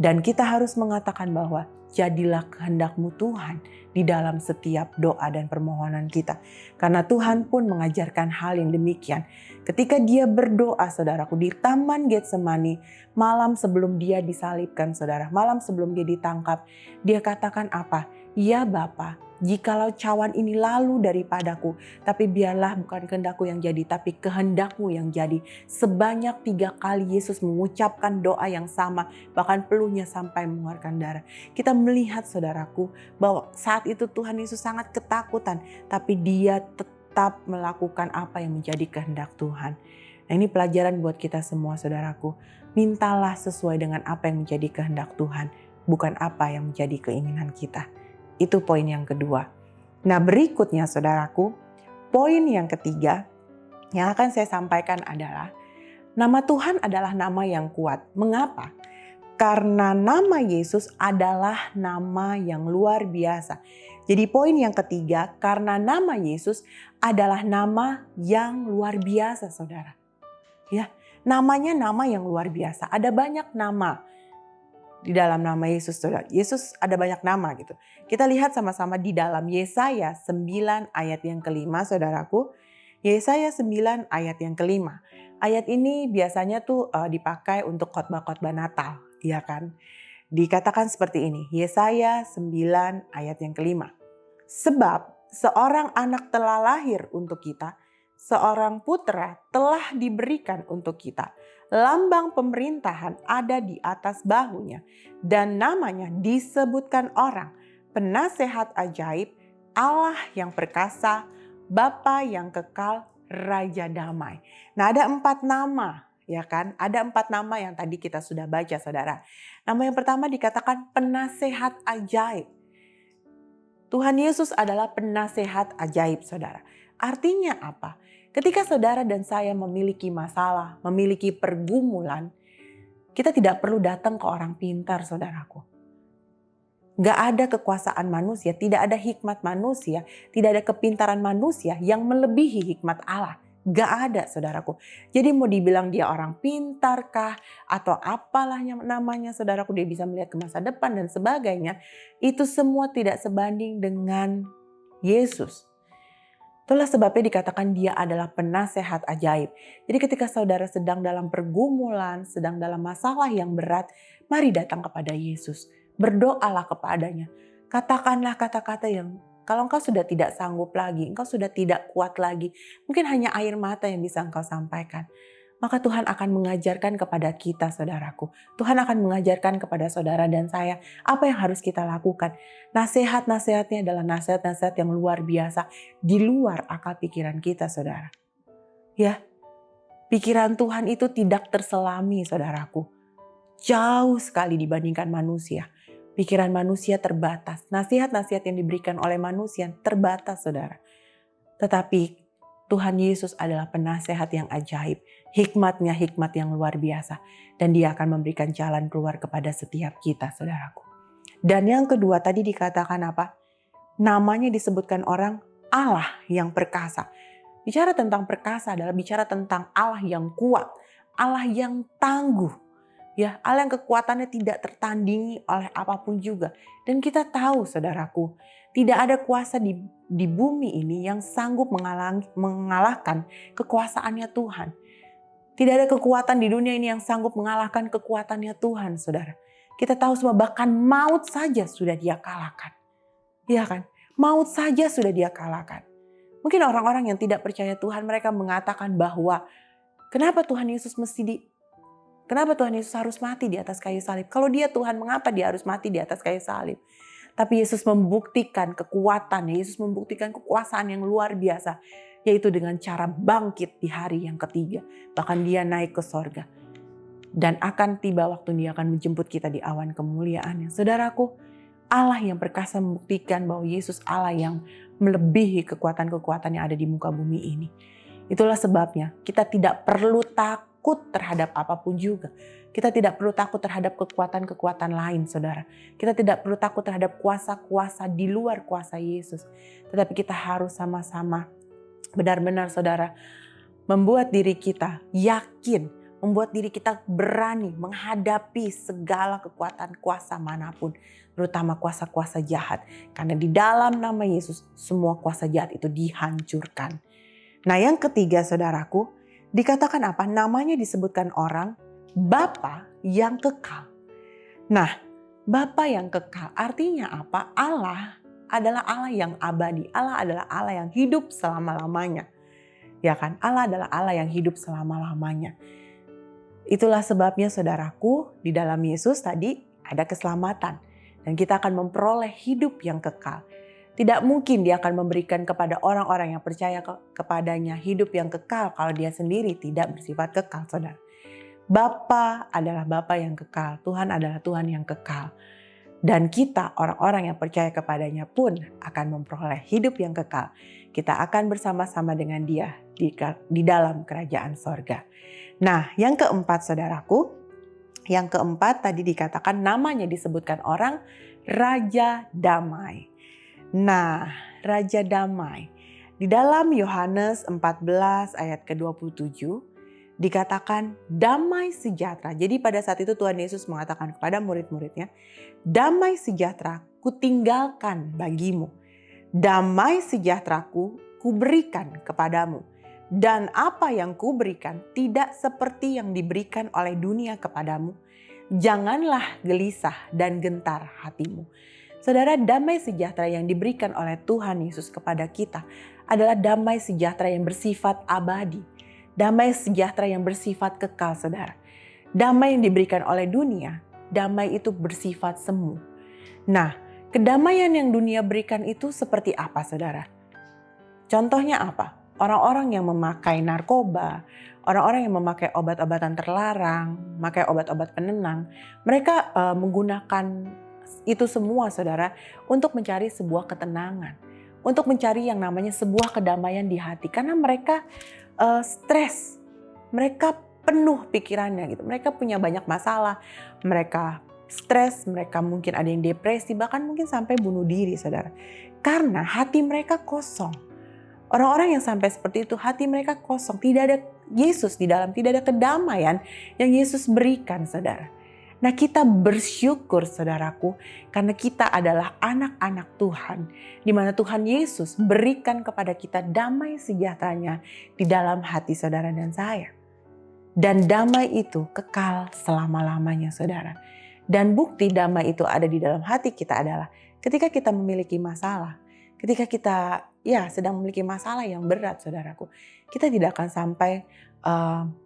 Dan kita harus mengatakan bahwa jadilah kehendak-Mu Tuhan di dalam setiap doa dan permohonan kita. Karena Tuhan pun mengajarkan hal yang demikian. Ketika dia berdoa, saudaraku, di Taman Getsemani, malam sebelum dia disalibkan, saudara, malam sebelum dia ditangkap, dia katakan apa? Ya Bapa, jikalau cawan ini lalu daripadaku, tapi biarlah bukan kehendakku yang jadi, tapi kehendak-Mu yang jadi. Sebanyak 3 kali Yesus mengucapkan doa yang sama, bahkan peluhnya sampai mengeluarkan darah. Kita melihat, saudaraku, bahwa saat itu Tuhan Yesus sangat ketakutan, tapi dia tetap melakukan apa yang menjadi kehendak Tuhan. Nah, ini pelajaran buat kita semua, saudaraku. Mintalah sesuai dengan apa yang menjadi kehendak Tuhan, bukan apa yang menjadi keinginan kita. Itu poin yang kedua. Nah, berikutnya saudaraku, poin yang ketiga yang akan saya sampaikan adalah nama Tuhan adalah nama yang kuat. Mengapa? Karena nama Yesus adalah nama yang luar biasa. Jadi poin yang ketiga, karena nama Yesus adalah nama yang luar biasa, saudara. Ya, namanya nama yang luar biasa. Ada banyak nama di dalam nama Yesus, saudara. Yesus ada banyak nama gitu. Kita lihat sama-sama di dalam Yesaya 9 ayat yang kelima, saudaraku. Yesaya 9 ayat yang kelima. Ayat ini biasanya tuh dipakai untuk khotbah-khotbah Natal, ya kan? Dikatakan seperti ini, Yesaya 9 ayat yang kelima. Sebab seorang anak telah lahir untuk kita, seorang putra telah diberikan untuk kita. Lambang pemerintahan ada di atas bahunya, dan namanya disebutkan orang, Penasehat Ajaib, Allah yang perkasa, Bapa yang kekal, Raja Damai. Nah, ada 4 nama, ya kan? Ada 4 nama yang tadi kita sudah baca, saudara. Nama yang pertama dikatakan Penasehat Ajaib. Tuhan Yesus adalah penasehat ajaib, saudara. Artinya apa? Ketika saudara dan saya memiliki masalah, memiliki pergumulan, kita tidak perlu datang ke orang pintar, saudaraku. Gak ada kekuasaan manusia, tidak ada hikmat manusia, tidak ada kepintaran manusia yang melebihi hikmat Allah. Gak ada, saudaraku. Jadi mau dibilang dia orang pintar kah atau apalah yang namanya, saudaraku, dia bisa melihat ke masa depan dan sebagainya. Itu semua tidak sebanding dengan Yesus. Itulah sebabnya dikatakan dia adalah penasehat ajaib. Jadi ketika saudara sedang dalam pergumulan, sedang dalam masalah yang berat, mari datang kepada Yesus. Berdoalah kepadanya. Katakanlah kata-kata yang kalau engkau sudah tidak sanggup lagi, engkau sudah tidak kuat lagi, mungkin hanya air mata yang bisa engkau sampaikan. Maka Tuhan akan mengajarkan kepada kita, saudaraku. Tuhan akan mengajarkan kepada saudara dan saya apa yang harus kita lakukan. Nasihat-nasihatnya adalah nasihat-nasihat yang luar biasa. Di luar akal pikiran kita, saudara. Ya, pikiran Tuhan itu tidak terselami, saudaraku. Jauh sekali dibandingkan manusia. Pikiran manusia terbatas. Nasihat-nasihat yang diberikan oleh manusia terbatas, saudara. Tetapi Tuhan Yesus adalah penasehat yang ajaib, hikmatnya hikmat yang luar biasa, dan Dia akan memberikan jalan keluar kepada setiap kita, saudaraku. Dan yang kedua tadi dikatakan apa? Namanya disebutkan orang Allah yang perkasa. Bicara tentang perkasa adalah bicara tentang Allah yang kuat, Allah yang tangguh. Ya, Allah yang kekuatannya tidak tertandingi oleh apapun juga. Dan kita tahu, saudaraku, tidak ada kuasa di bumi ini yang sanggup mengalahkan kekuasaannya Tuhan. Tidak ada kekuatan di dunia ini yang sanggup mengalahkan kekuatannya Tuhan, saudara. Kita tahu semua, bahkan maut saja sudah Dia kalahkan. Iya kan? Maut saja sudah Dia kalahkan. Mungkin orang-orang yang tidak percaya Tuhan, mereka mengatakan bahwa kenapa Tuhan Yesus harus mati di atas kayu salib? Kalau Dia Tuhan, mengapa Dia harus mati di atas kayu salib? Tapi Yesus membuktikan kekuatannya, Yesus membuktikan kekuasaan yang luar biasa, yaitu dengan cara bangkit di hari yang ketiga. Bahkan Dia naik ke sorga. Dan akan tiba waktu Dia akan menjemput kita di awan kemuliaannya. Saudaraku, Allah yang perkasa membuktikan bahwa Yesus Allah yang melebihi kekuatan-kekuatan yang ada di muka bumi ini. Itulah sebabnya kita tidak perlu takut terhadap apapun juga. Kita tidak perlu takut terhadap kekuatan-kekuatan lain, saudara. Kita tidak perlu takut terhadap kuasa-kuasa di luar kuasa Yesus. Tetapi kita harus sama-sama benar-benar, saudara, membuat diri kita yakin, membuat diri kita berani menghadapi segala kekuatan kuasa manapun, terutama kuasa-kuasa jahat. Karena di dalam nama Yesus, semua kuasa jahat itu dihancurkan. Nah, yang ketiga, saudaraku, dikatakan apa? Namanya disebutkan orang Bapa yang kekal. Nah, Bapa yang kekal artinya apa? Allah adalah Allah yang abadi. Allah adalah Allah yang hidup selama-lamanya. Ya kan? Allah adalah Allah yang hidup selama-lamanya. Itulah sebabnya, saudaraku, di dalam Yesus tadi ada keselamatan. Dan kita akan memperoleh hidup yang kekal. Tidak mungkin Dia akan memberikan kepada orang-orang yang percaya kepadanya hidup yang kekal kalau Dia sendiri tidak bersifat kekal, saudara. Bapa adalah Bapa yang kekal. Tuhan adalah Tuhan yang kekal. Dan kita, orang-orang yang percaya kepadanya pun akan memperoleh hidup yang kekal. Kita akan bersama-sama dengan Dia di dalam kerajaan sorga. Nah, yang keempat, saudaraku. Yang keempat tadi dikatakan namanya disebutkan orang Raja Damai. Nah, Raja Damai. Di dalam Yohanes 14 ayat ke-27 dikatakan damai sejahtera. Jadi pada saat itu Tuhan Yesus mengatakan kepada murid-muridnya, damai sejahtera kutinggalkan bagimu. Damai sejahteraku kuberikan kepadamu. Dan apa yang kuberikan tidak seperti yang diberikan oleh dunia kepadamu. Janganlah gelisah dan gentar hatimu. Saudara, damai sejahtera yang diberikan oleh Tuhan Yesus kepada kita adalah damai sejahtera yang bersifat abadi. Damai sejahtera yang bersifat kekal, saudara. Damai yang diberikan oleh dunia, damai itu bersifat semu. Nah, kedamaian yang dunia berikan itu seperti apa, saudara? Contohnya apa? Orang-orang yang memakai narkoba, orang-orang yang memakai obat-obatan terlarang, memakai obat-obat penenang, mereka menggunakan itu semua, saudara, untuk mencari sebuah ketenangan, untuk mencari yang namanya sebuah kedamaian di hati, karena mereka stres, mereka penuh pikirannya gitu, mereka punya banyak masalah, mereka stres, mereka mungkin ada yang depresi, bahkan mungkin sampai bunuh diri, saudara, karena hati mereka kosong. Orang-orang yang sampai seperti itu, hati mereka kosong, tidak ada Yesus di dalam, tidak ada kedamaian yang Yesus berikan, saudara. Nah, kita bersyukur, saudaraku, karena kita adalah anak-anak Tuhan, di mana Tuhan Yesus berikan kepada kita damai sejahteranya di dalam hati saudara dan saya. Dan damai itu kekal selama-lamanya, saudara. Dan bukti damai itu ada di dalam hati kita adalah ketika kita memiliki masalah, ketika kita sedang memiliki masalah yang berat, saudaraku, kita tidak akan sampai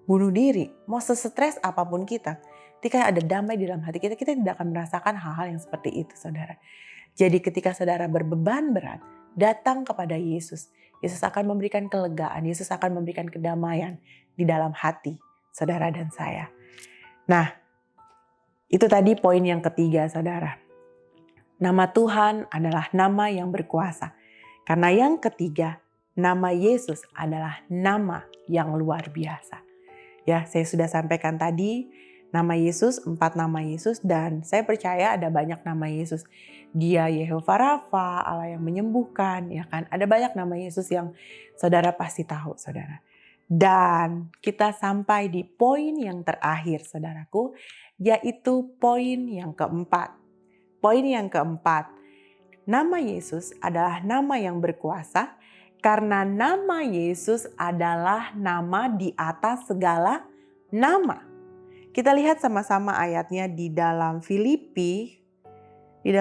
bunuh diri, mau sestres apapun kita. Ketika ada damai di dalam hati kita, kita tidak akan merasakan hal-hal yang seperti itu, saudara. Jadi ketika saudara berbeban berat, datang kepada Yesus. Yesus akan memberikan kelegaan, Yesus akan memberikan kedamaian di dalam hati saudara dan saya. Nah, itu tadi poin yang ketiga, saudara. Nama Tuhan adalah nama yang berkuasa. Karena yang ketiga, Nama Yesus adalah nama yang luar biasa. Ya, saya sudah sampaikan tadi nama Yesus, 4 nama Yesus, dan saya percaya ada banyak nama Yesus. Dia Yehova Rafa, Allah yang menyembuhkan, ya kan? Ada banyak nama Yesus yang saudara pasti tahu, saudara. Dan kita sampai di poin yang terakhir, saudaraku, yaitu poin yang keempat. Poin yang keempat, nama Yesus adalah nama yang berkuasa karena nama Yesus adalah nama di atas segala nama. Kita lihat sama-sama ayatnya di dalam Filipi 2.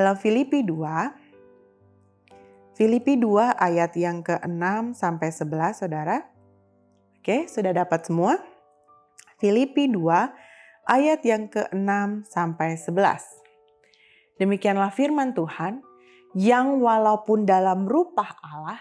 Filipi 2 ayat yang ke-6 sampai 11, saudara. Oke, sudah dapat semua? Filipi 2 ayat yang ke-6 sampai 11. Demikianlah firman Tuhan, yang walaupun dalam rupa Allah,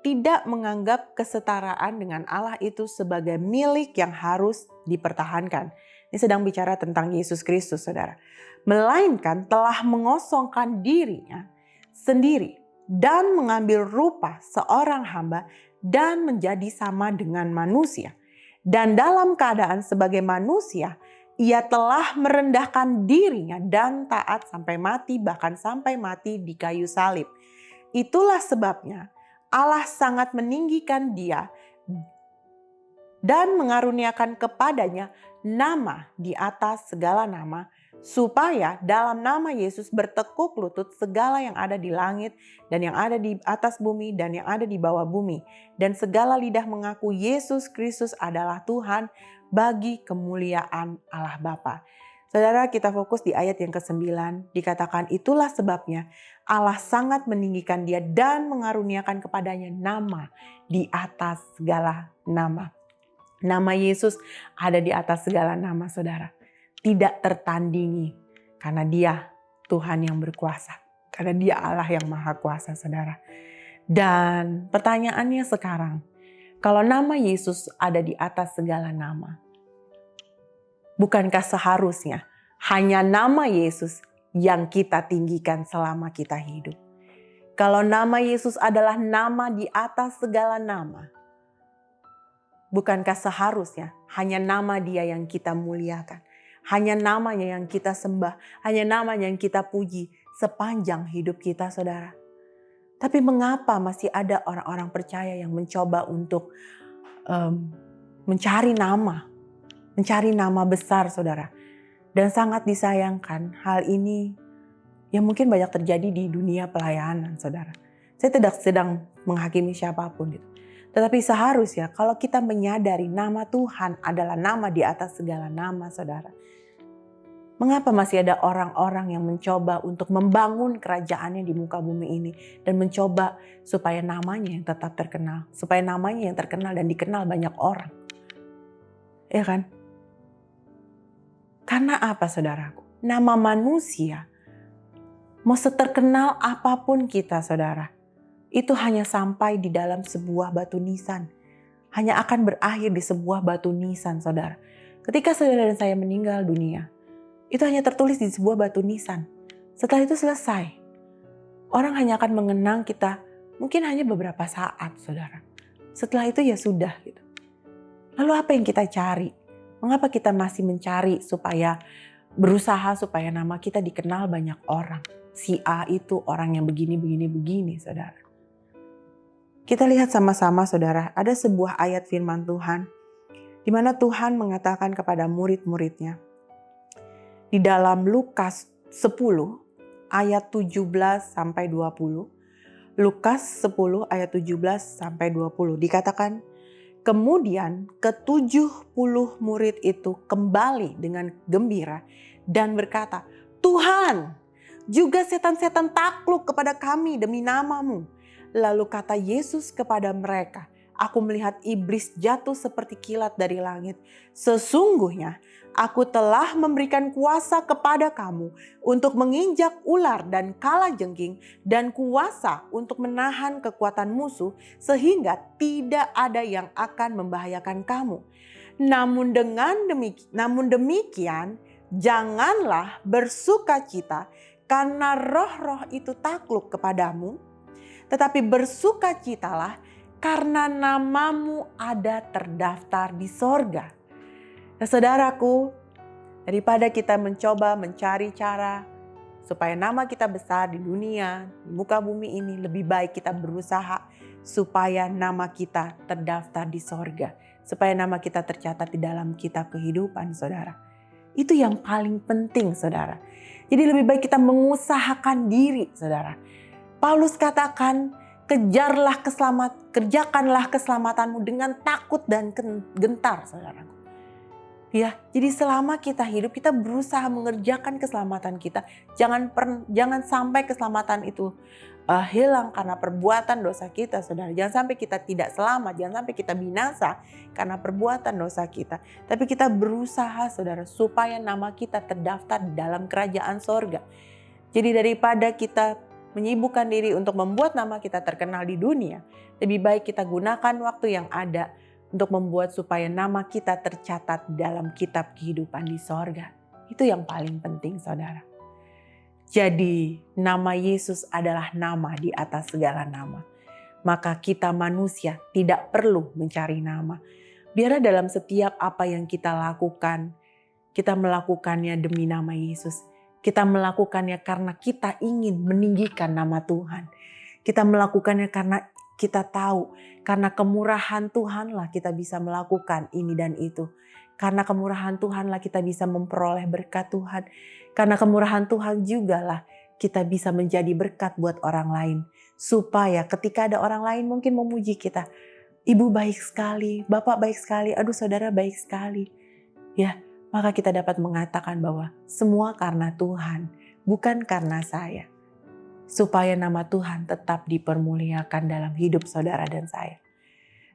tidak menganggap kesetaraan dengan Allah itu sebagai milik yang harus dipertahankan. Ini sedang bicara tentang Yesus Kristus, saudara. Melainkan telah mengosongkan dirinya sendiri dan mengambil rupa seorang hamba dan menjadi sama dengan manusia. Dan dalam keadaan sebagai manusia, ia telah merendahkan dirinya dan taat sampai mati, bahkan sampai mati di kayu salib. Itulah sebabnya Allah sangat meninggikan dia dan mengaruniakan kepadanya nama di atas segala nama, supaya dalam nama Yesus bertekuk lutut segala yang ada di langit dan yang ada di atas bumi dan yang ada di bawah bumi, dan segala lidah mengaku Yesus Kristus adalah Tuhan bagi kemuliaan Allah Bapa. Saudara, kita fokus di ayat yang ke-9, dikatakan itulah sebabnya Allah sangat meninggikan dia dan mengaruniakan kepadanya nama di atas segala nama. Nama Yesus ada di atas segala nama, saudara. Tidak tertandingi karena dia Tuhan yang berkuasa. Karena dia Allah yang maha kuasa, saudara. Dan pertanyaannya sekarang, kalau nama Yesus ada di atas segala nama, bukankah seharusnya hanya nama Yesus yang kita tinggikan selama kita hidup? Kalau nama Yesus adalah nama di atas segala nama, bukankah seharusnya hanya nama dia yang kita muliakan? Hanya namanya yang kita sembah, hanya namanya yang kita puji sepanjang hidup kita, saudara. Tapi mengapa masih ada orang-orang percaya yang mencoba untuk mencari nama besar, saudara. Dan sangat disayangkan hal ini yang mungkin banyak terjadi di dunia pelayanan, saudara. Saya tidak sedang menghakimi siapapun gitu. Tetapi seharusnya kalau kita menyadari nama Tuhan adalah nama di atas segala nama, saudara. Mengapa masih ada orang-orang yang mencoba untuk membangun kerajaannya di muka bumi ini dan mencoba supaya namanya yang tetap terkenal, supaya namanya yang terkenal dan dikenal banyak orang. Ya kan? Karena apa, saudaraku? Nama manusia, mau seterkenal apapun kita, saudara, itu hanya sampai di dalam sebuah batu nisan. Hanya akan berakhir di sebuah batu nisan, saudara. Ketika saudara dan saya meninggal dunia, itu hanya tertulis di sebuah batu nisan. Setelah itu selesai. Orang hanya akan mengenang kita mungkin hanya beberapa saat, saudara. Setelah itu ya sudah gitu. Lalu apa yang kita cari? Mengapa kita masih mencari berusaha supaya nama kita dikenal banyak orang? Si A itu orang yang begini, saudara. Kita lihat sama-sama, saudara. Ada sebuah ayat firman Tuhan di mana Tuhan mengatakan kepada murid-muridnya. Di dalam Lukas 10 ayat 17 sampai 20. Lukas 10 ayat 17 sampai 20 dikatakan, kemudian ke-70 murid itu kembali dengan gembira dan berkata, Tuhan, juga setan-setan takluk kepada kami demi nama-Mu. Lalu kata Yesus kepada mereka, aku melihat iblis jatuh seperti kilat dari langit. Sesungguhnya aku telah memberikan kuasa kepada kamu untuk menginjak ular dan kalajengking dan kuasa untuk menahan kekuatan musuh sehingga tidak ada yang akan membahayakan kamu. Namun demikian janganlah bersukacita karena roh-roh itu takluk kepadamu, tetapi bersukacitalah karena namamu ada terdaftar di sorga. Nah saudaraku, daripada kita mencoba mencari cara supaya nama kita besar di dunia, di muka bumi ini, lebih baik kita berusaha supaya nama kita terdaftar di sorga. Supaya nama kita tercatat di dalam kitab kehidupan, saudara. Itu yang paling penting, saudara. Jadi lebih baik kita mengusahakan diri, saudara. Paulus katakan, kerjakanlah keselamatanmu dengan takut dan gentar, saudara. Ya, jadi selama kita hidup, kita berusaha mengerjakan keselamatan kita. Jangan sampai keselamatan itu hilang karena perbuatan dosa kita, saudara. Jangan sampai kita tidak selamat, jangan sampai kita binasa karena perbuatan dosa kita. Tapi kita berusaha, saudara, supaya nama kita terdaftar di dalam kerajaan sorga. Jadi daripada kita menyibukkan diri untuk membuat nama kita terkenal di dunia, lebih baik kita gunakan waktu yang ada untuk membuat supaya nama kita tercatat dalam kitab kehidupan di sorga. Itu yang paling penting, saudara. Jadi nama Yesus adalah nama di atas segala nama. Maka kita manusia tidak perlu mencari nama. Biarlah dalam setiap apa yang kita lakukan, kita melakukannya demi nama Yesus. Kita melakukannya karena kita ingin meninggikan nama Tuhan. Kita melakukannya karena kita tahu, karena kemurahan Tuhanlah kita bisa melakukan ini dan itu. Karena kemurahan Tuhanlah kita bisa memperoleh berkat Tuhan. Karena kemurahan Tuhan jugalah kita bisa menjadi berkat buat orang lain. Supaya ketika ada orang lain mungkin memuji kita. Ibu baik sekali, bapak baik sekali, aduh saudara baik sekali. Ya, maka kita dapat mengatakan bahwa semua karena Tuhan, bukan karena saya. Supaya nama Tuhan tetap dipermuliakan dalam hidup saudara dan saya.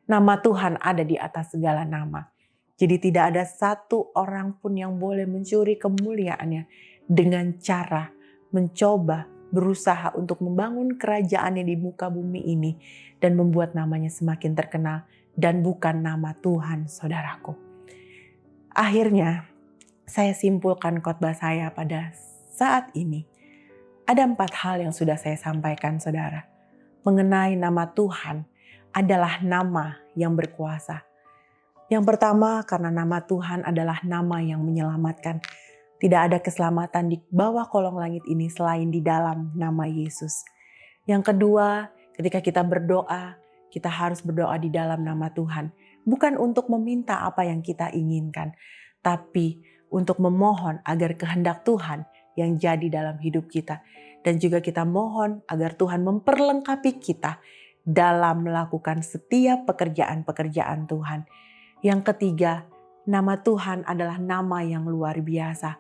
Nama Tuhan ada di atas segala nama. Jadi tidak ada satu orang pun yang boleh mencuri kemuliaannya dengan cara mencoba berusaha untuk membangun kerajaannya di muka bumi ini dan membuat namanya semakin terkenal dan bukan nama Tuhan, saudaraku. Akhirnya saya simpulkan khotbah saya pada saat ini. Ada 4 hal yang sudah saya sampaikan, saudara. Mengenai nama Tuhan adalah nama yang berkuasa. Yang pertama, karena nama Tuhan adalah nama yang menyelamatkan. Tidak ada keselamatan di bawah kolong langit ini selain di dalam nama Yesus. Yang kedua, ketika kita berdoa, kita harus berdoa di dalam nama Tuhan. Bukan untuk meminta apa yang kita inginkan, tapi untuk memohon agar kehendak Tuhan yang jadi dalam hidup kita. Dan juga kita mohon agar Tuhan memperlengkapi kita dalam melakukan setiap pekerjaan-pekerjaan Tuhan. Yang ketiga, nama Tuhan adalah nama yang luar biasa.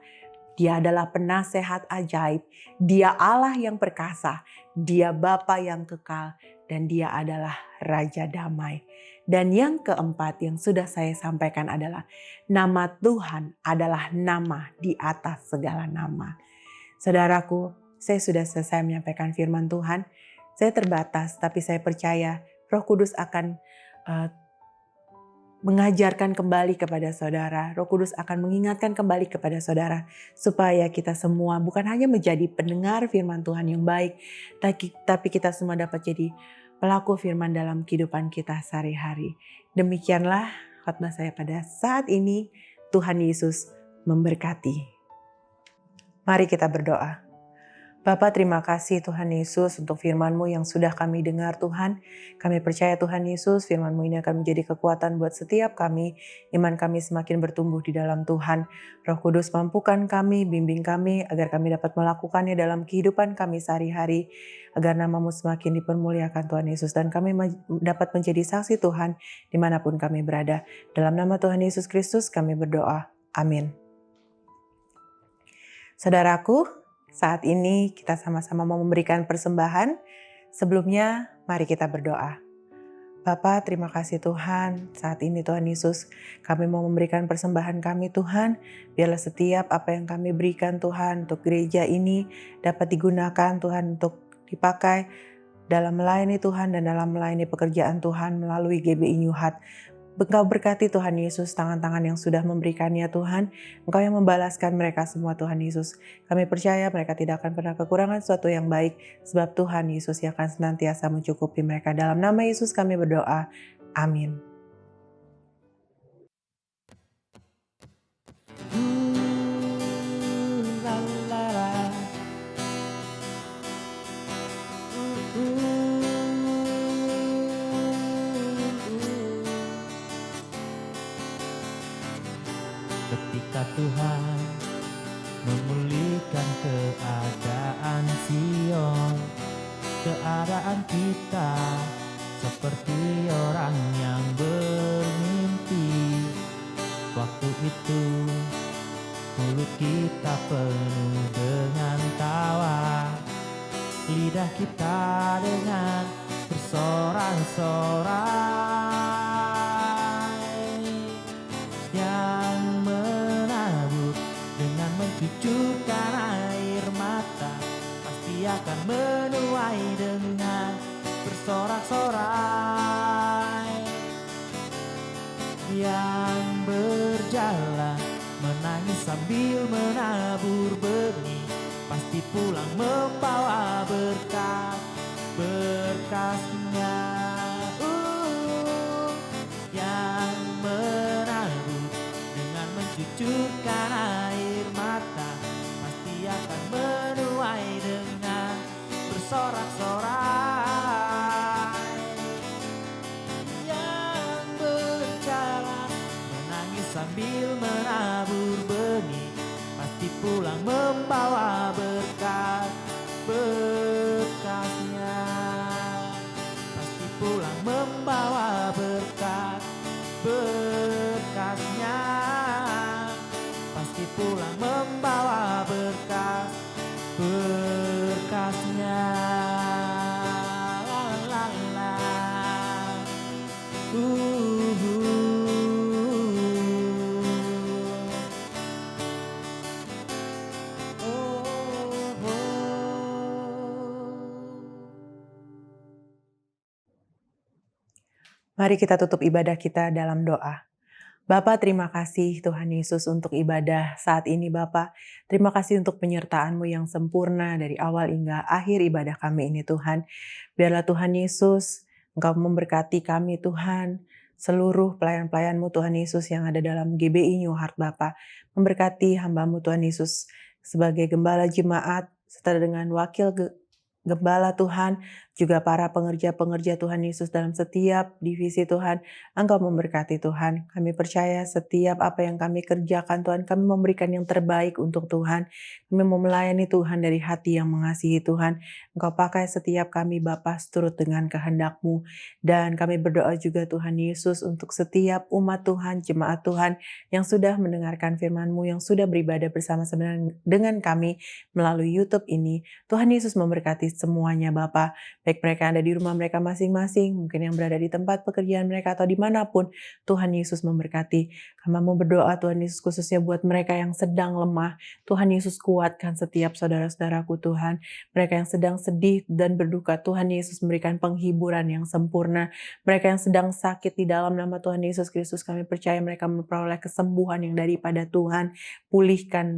Dia adalah penasehat ajaib, Dia Allah yang perkasa, Dia Bapa yang kekal, dan Dia adalah Raja damai. Dan yang keempat yang sudah saya sampaikan adalah nama Tuhan adalah nama di atas segala nama. Saudaraku, saya sudah selesai menyampaikan firman Tuhan. Saya terbatas, tapi saya percaya Roh Kudus akan mengajarkan kembali kepada saudara. Roh Kudus akan mengingatkan kembali kepada saudara. Supaya kita semua bukan hanya menjadi pendengar firman Tuhan yang baik, tapi kita semua dapat jadi pelaku firman dalam kehidupan kita sehari-hari. Demikianlah khotbah saya pada saat ini. Tuhan Yesus memberkati. Mari kita berdoa. Bapa, terima kasih Tuhan Yesus untuk firman-Mu yang sudah kami dengar Tuhan. Kami percaya Tuhan Yesus, firman-Mu ini akan menjadi kekuatan buat setiap kami. Iman kami semakin bertumbuh di dalam Tuhan. Roh Kudus mampukan kami, bimbing kami agar kami dapat melakukannya dalam kehidupan kami sehari-hari. Agar nama-Mu semakin dipermuliakan Tuhan Yesus. Dan kami dapat menjadi saksi Tuhan dimanapun kami berada. Dalam nama Tuhan Yesus Kristus kami berdoa. Amin. Saudaraku, saat ini kita sama-sama mau memberikan persembahan. Sebelumnya, mari kita berdoa. Bapa, terima kasih Tuhan. Saat ini Tuhan Yesus, kami mau memberikan persembahan kami Tuhan. Biarlah setiap apa yang kami berikan Tuhan untuk gereja ini dapat digunakan Tuhan untuk dipakai dalam melayani Tuhan dan dalam melayani pekerjaan Tuhan melalui GBI New Heart. Engkau berkati Tuhan Yesus tangan-tangan yang sudah memberikannya Tuhan. Engkau yang membalaskan mereka semua Tuhan Yesus. Kami percaya mereka tidak akan pernah kekurangan sesuatu yang baik. Sebab Tuhan Yesus yang akan senantiasa mencukupi mereka. Dalam nama Yesus kami berdoa. Amin.
Ketika Tuhan memulihkan keadaan Sion, keadaan kita seperti orang yang bermimpi. Waktu itu mulut kita penuh dengan tawa, lidah kita dengan bersorak-sorai. Yang menabur dengan mencucurkan air mata pasti akan menuai dengan bersorak-sorai. Yang berjalan menangis sambil menabur benih pasti pulang membawa berkat-berkatnya. Yang menabur dengan mencucurkan air mata pasti akan menuai dengan bersorak-sorai. Yang berjalan menangis sambil menabur benih pasti pulang membawa berkat-berkatnya. Pasti pulang membawa berkat-berkatnya. Pasti pulang membawa berkat-berkatnya. La la la.
Mari kita tutup ibadah kita dalam doa. Bapa, terima kasih Tuhan Yesus untuk ibadah saat ini Bapa. Terima kasih untuk penyertaan-Mu yang sempurna dari awal hingga akhir ibadah kami ini Tuhan. Biarlah Tuhan Yesus, Engkau memberkati kami Tuhan, seluruh pelayan-pelayan-Mu Tuhan Yesus yang ada dalam GBI New Heart Bapa. Memberkati hamba-Mu Tuhan Yesus sebagai gembala jemaat, serta dengan wakil gembala Tuhan, juga para pengerja-pengerja Tuhan Yesus dalam setiap divisi Tuhan. Engkau memberkati Tuhan. Kami percaya setiap apa yang kami kerjakan Tuhan, kami memberikan yang terbaik untuk Tuhan. Kami mau melayani Tuhan dari hati yang mengasihi Tuhan. Engkau pakai setiap kami Bapa seturut dengan kehendak-Mu. Dan kami berdoa juga Tuhan Yesus untuk setiap umat Tuhan, jemaat Tuhan yang sudah mendengarkan firman-Mu, yang sudah beribadah bersama-sama dengan kami melalui YouTube ini. Tuhan Yesus memberkati semuanya Bapa. Baik mereka yang ada di rumah mereka masing-masing, mungkin yang berada di tempat pekerjaan mereka atau dimanapun, Tuhan Yesus memberkati. Kami mau berdoa Tuhan Yesus khususnya buat mereka yang sedang lemah. Tuhan Yesus kuatkan setiap saudara-saudaraku Tuhan. Mereka yang sedang sedih dan berduka, Tuhan Yesus memberikan penghiburan yang sempurna. Mereka yang sedang sakit di dalam nama Tuhan Yesus Kristus, kami percaya mereka memperoleh kesembuhan yang daripada Tuhan. Pulihkan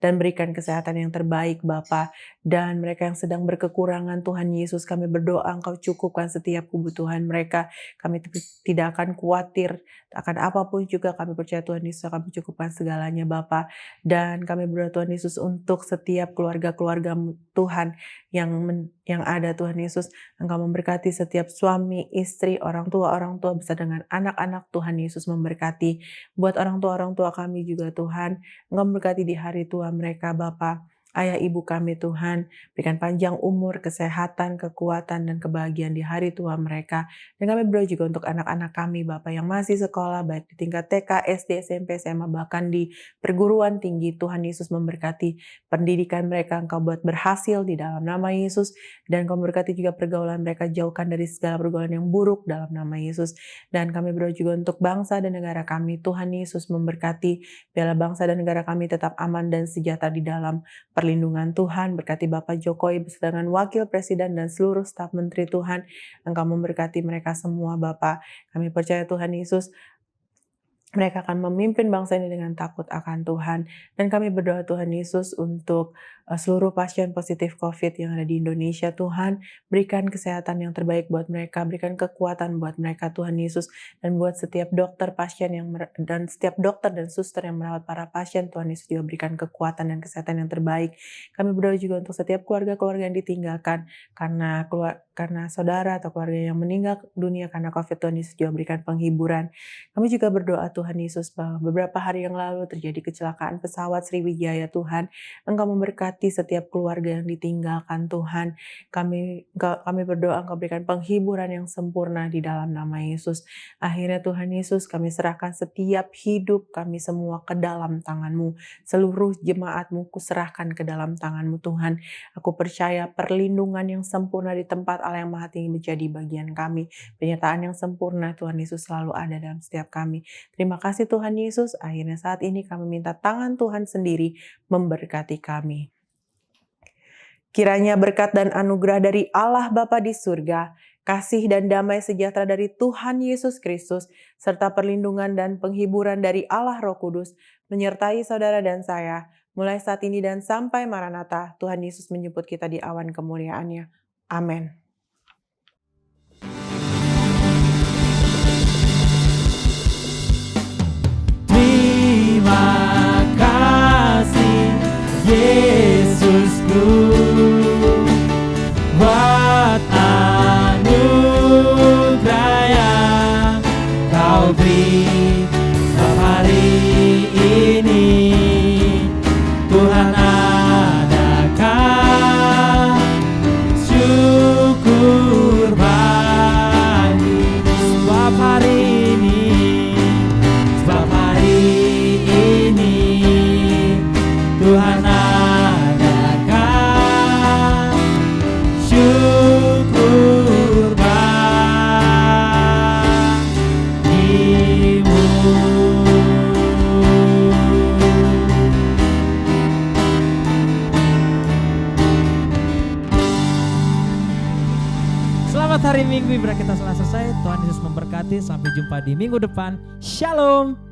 dan berikan kesehatan yang terbaik Bapa. Dan mereka yang sedang berkekurangan Tuhan Yesus, kami berdoa Engkau cukupkan setiap kebutuhan mereka. Kami tidak akan khawatir akan apapun juga, kami percaya Tuhan Yesus akan mencukupkan segalanya Bapa. Dan kami berdoa Tuhan Yesus untuk setiap keluarga-keluarga Tuhan yang ada Tuhan Yesus. Engkau memberkati setiap suami, istri, orang tua beserta dengan anak-anak. Tuhan Yesus memberkati. Buat orang tua kami juga Tuhan, Engkau memberkati di hari tua mereka Bapa. Ayah ibu kami Tuhan, berikan panjang umur, kesehatan, kekuatan, dan kebahagiaan di hari tua mereka. Dan kami berdoa juga untuk anak-anak kami Bapak yang masih sekolah, baik di tingkat TK, SD, SMP, SMA, bahkan di perguruan tinggi. Tuhan Yesus memberkati pendidikan mereka, Engkau buat berhasil di dalam nama Yesus. Dan Engkau memberkati juga pergaulan mereka, jauhkan dari segala pergaulan yang buruk dalam nama Yesus. Dan kami berdoa juga untuk bangsa dan negara kami. Tuhan Yesus memberkati, biarlah bangsa dan negara kami tetap aman dan sejahtera di dalam perlindungan Tuhan, berkati Bapak Jokowi beserta dengan Wakil Presiden dan seluruh staf menteri Tuhan. Engkau memberkati mereka semua Bapak. Kami percaya Tuhan Yesus, mereka akan memimpin bangsa ini dengan takut akan Tuhan. Dan kami berdoa Tuhan Yesus untuk seluruh pasien positif COVID yang ada di Indonesia. Tuhan, berikan kesehatan yang terbaik buat mereka, berikan kekuatan buat mereka Tuhan Yesus. Dan buat setiap dokter pasien dan setiap dokter dan suster yang merawat para pasien, Tuhan Yesus juga berikan kekuatan dan kesehatan yang terbaik. Kami berdoa juga untuk setiap keluarga-keluarga yang ditinggalkan karena saudara atau keluarga yang meninggal dunia karena COVID. Tuhan Yesus juga berikan penghiburan. Kami juga berdoa Tuhan Yesus bahwa beberapa hari yang lalu terjadi kecelakaan pesawat Sriwijaya Tuhan. Engkau memberkati setiap keluarga yang ditinggalkan Tuhan. Kami berdoa Engkau berikan penghiburan yang sempurna di dalam nama Yesus. Akhirnya Tuhan Yesus, kami serahkan setiap hidup kami semua ke dalam tangan-Mu. Seluruh jemaat-Mu kuserahkan ke dalam tangan-Mu Tuhan. Aku percaya perlindungan yang sempurna di tempat Allah yang Maha Tinggi menjadi bagian kami. Penyertaan yang sempurna Tuhan Yesus selalu ada dalam setiap kami. Terima kasih Tuhan Yesus. Akhirnya saat ini kami minta tangan Tuhan sendiri memberkati kami. Kiranya berkat dan anugerah dari Allah Bapa di surga, kasih dan damai sejahtera dari Tuhan Yesus Kristus, serta perlindungan dan penghiburan dari Allah Roh Kudus, menyertai saudara dan saya, mulai saat ini dan sampai Maranatha, Tuhan Yesus menjemput kita di awan kemuliaan-Nya. Amin.
Terima kasih Yesusku buat anugerah yang Kau beri hari ini. Tuhan adakan syukur bagi sebab hari ini Tuhan adakan syukur bagimu. Selamat hari Minggu, ibadah kita telah selesai. Tuhan Yesus memberkati. Sampai jumpa di minggu depan. Shalom.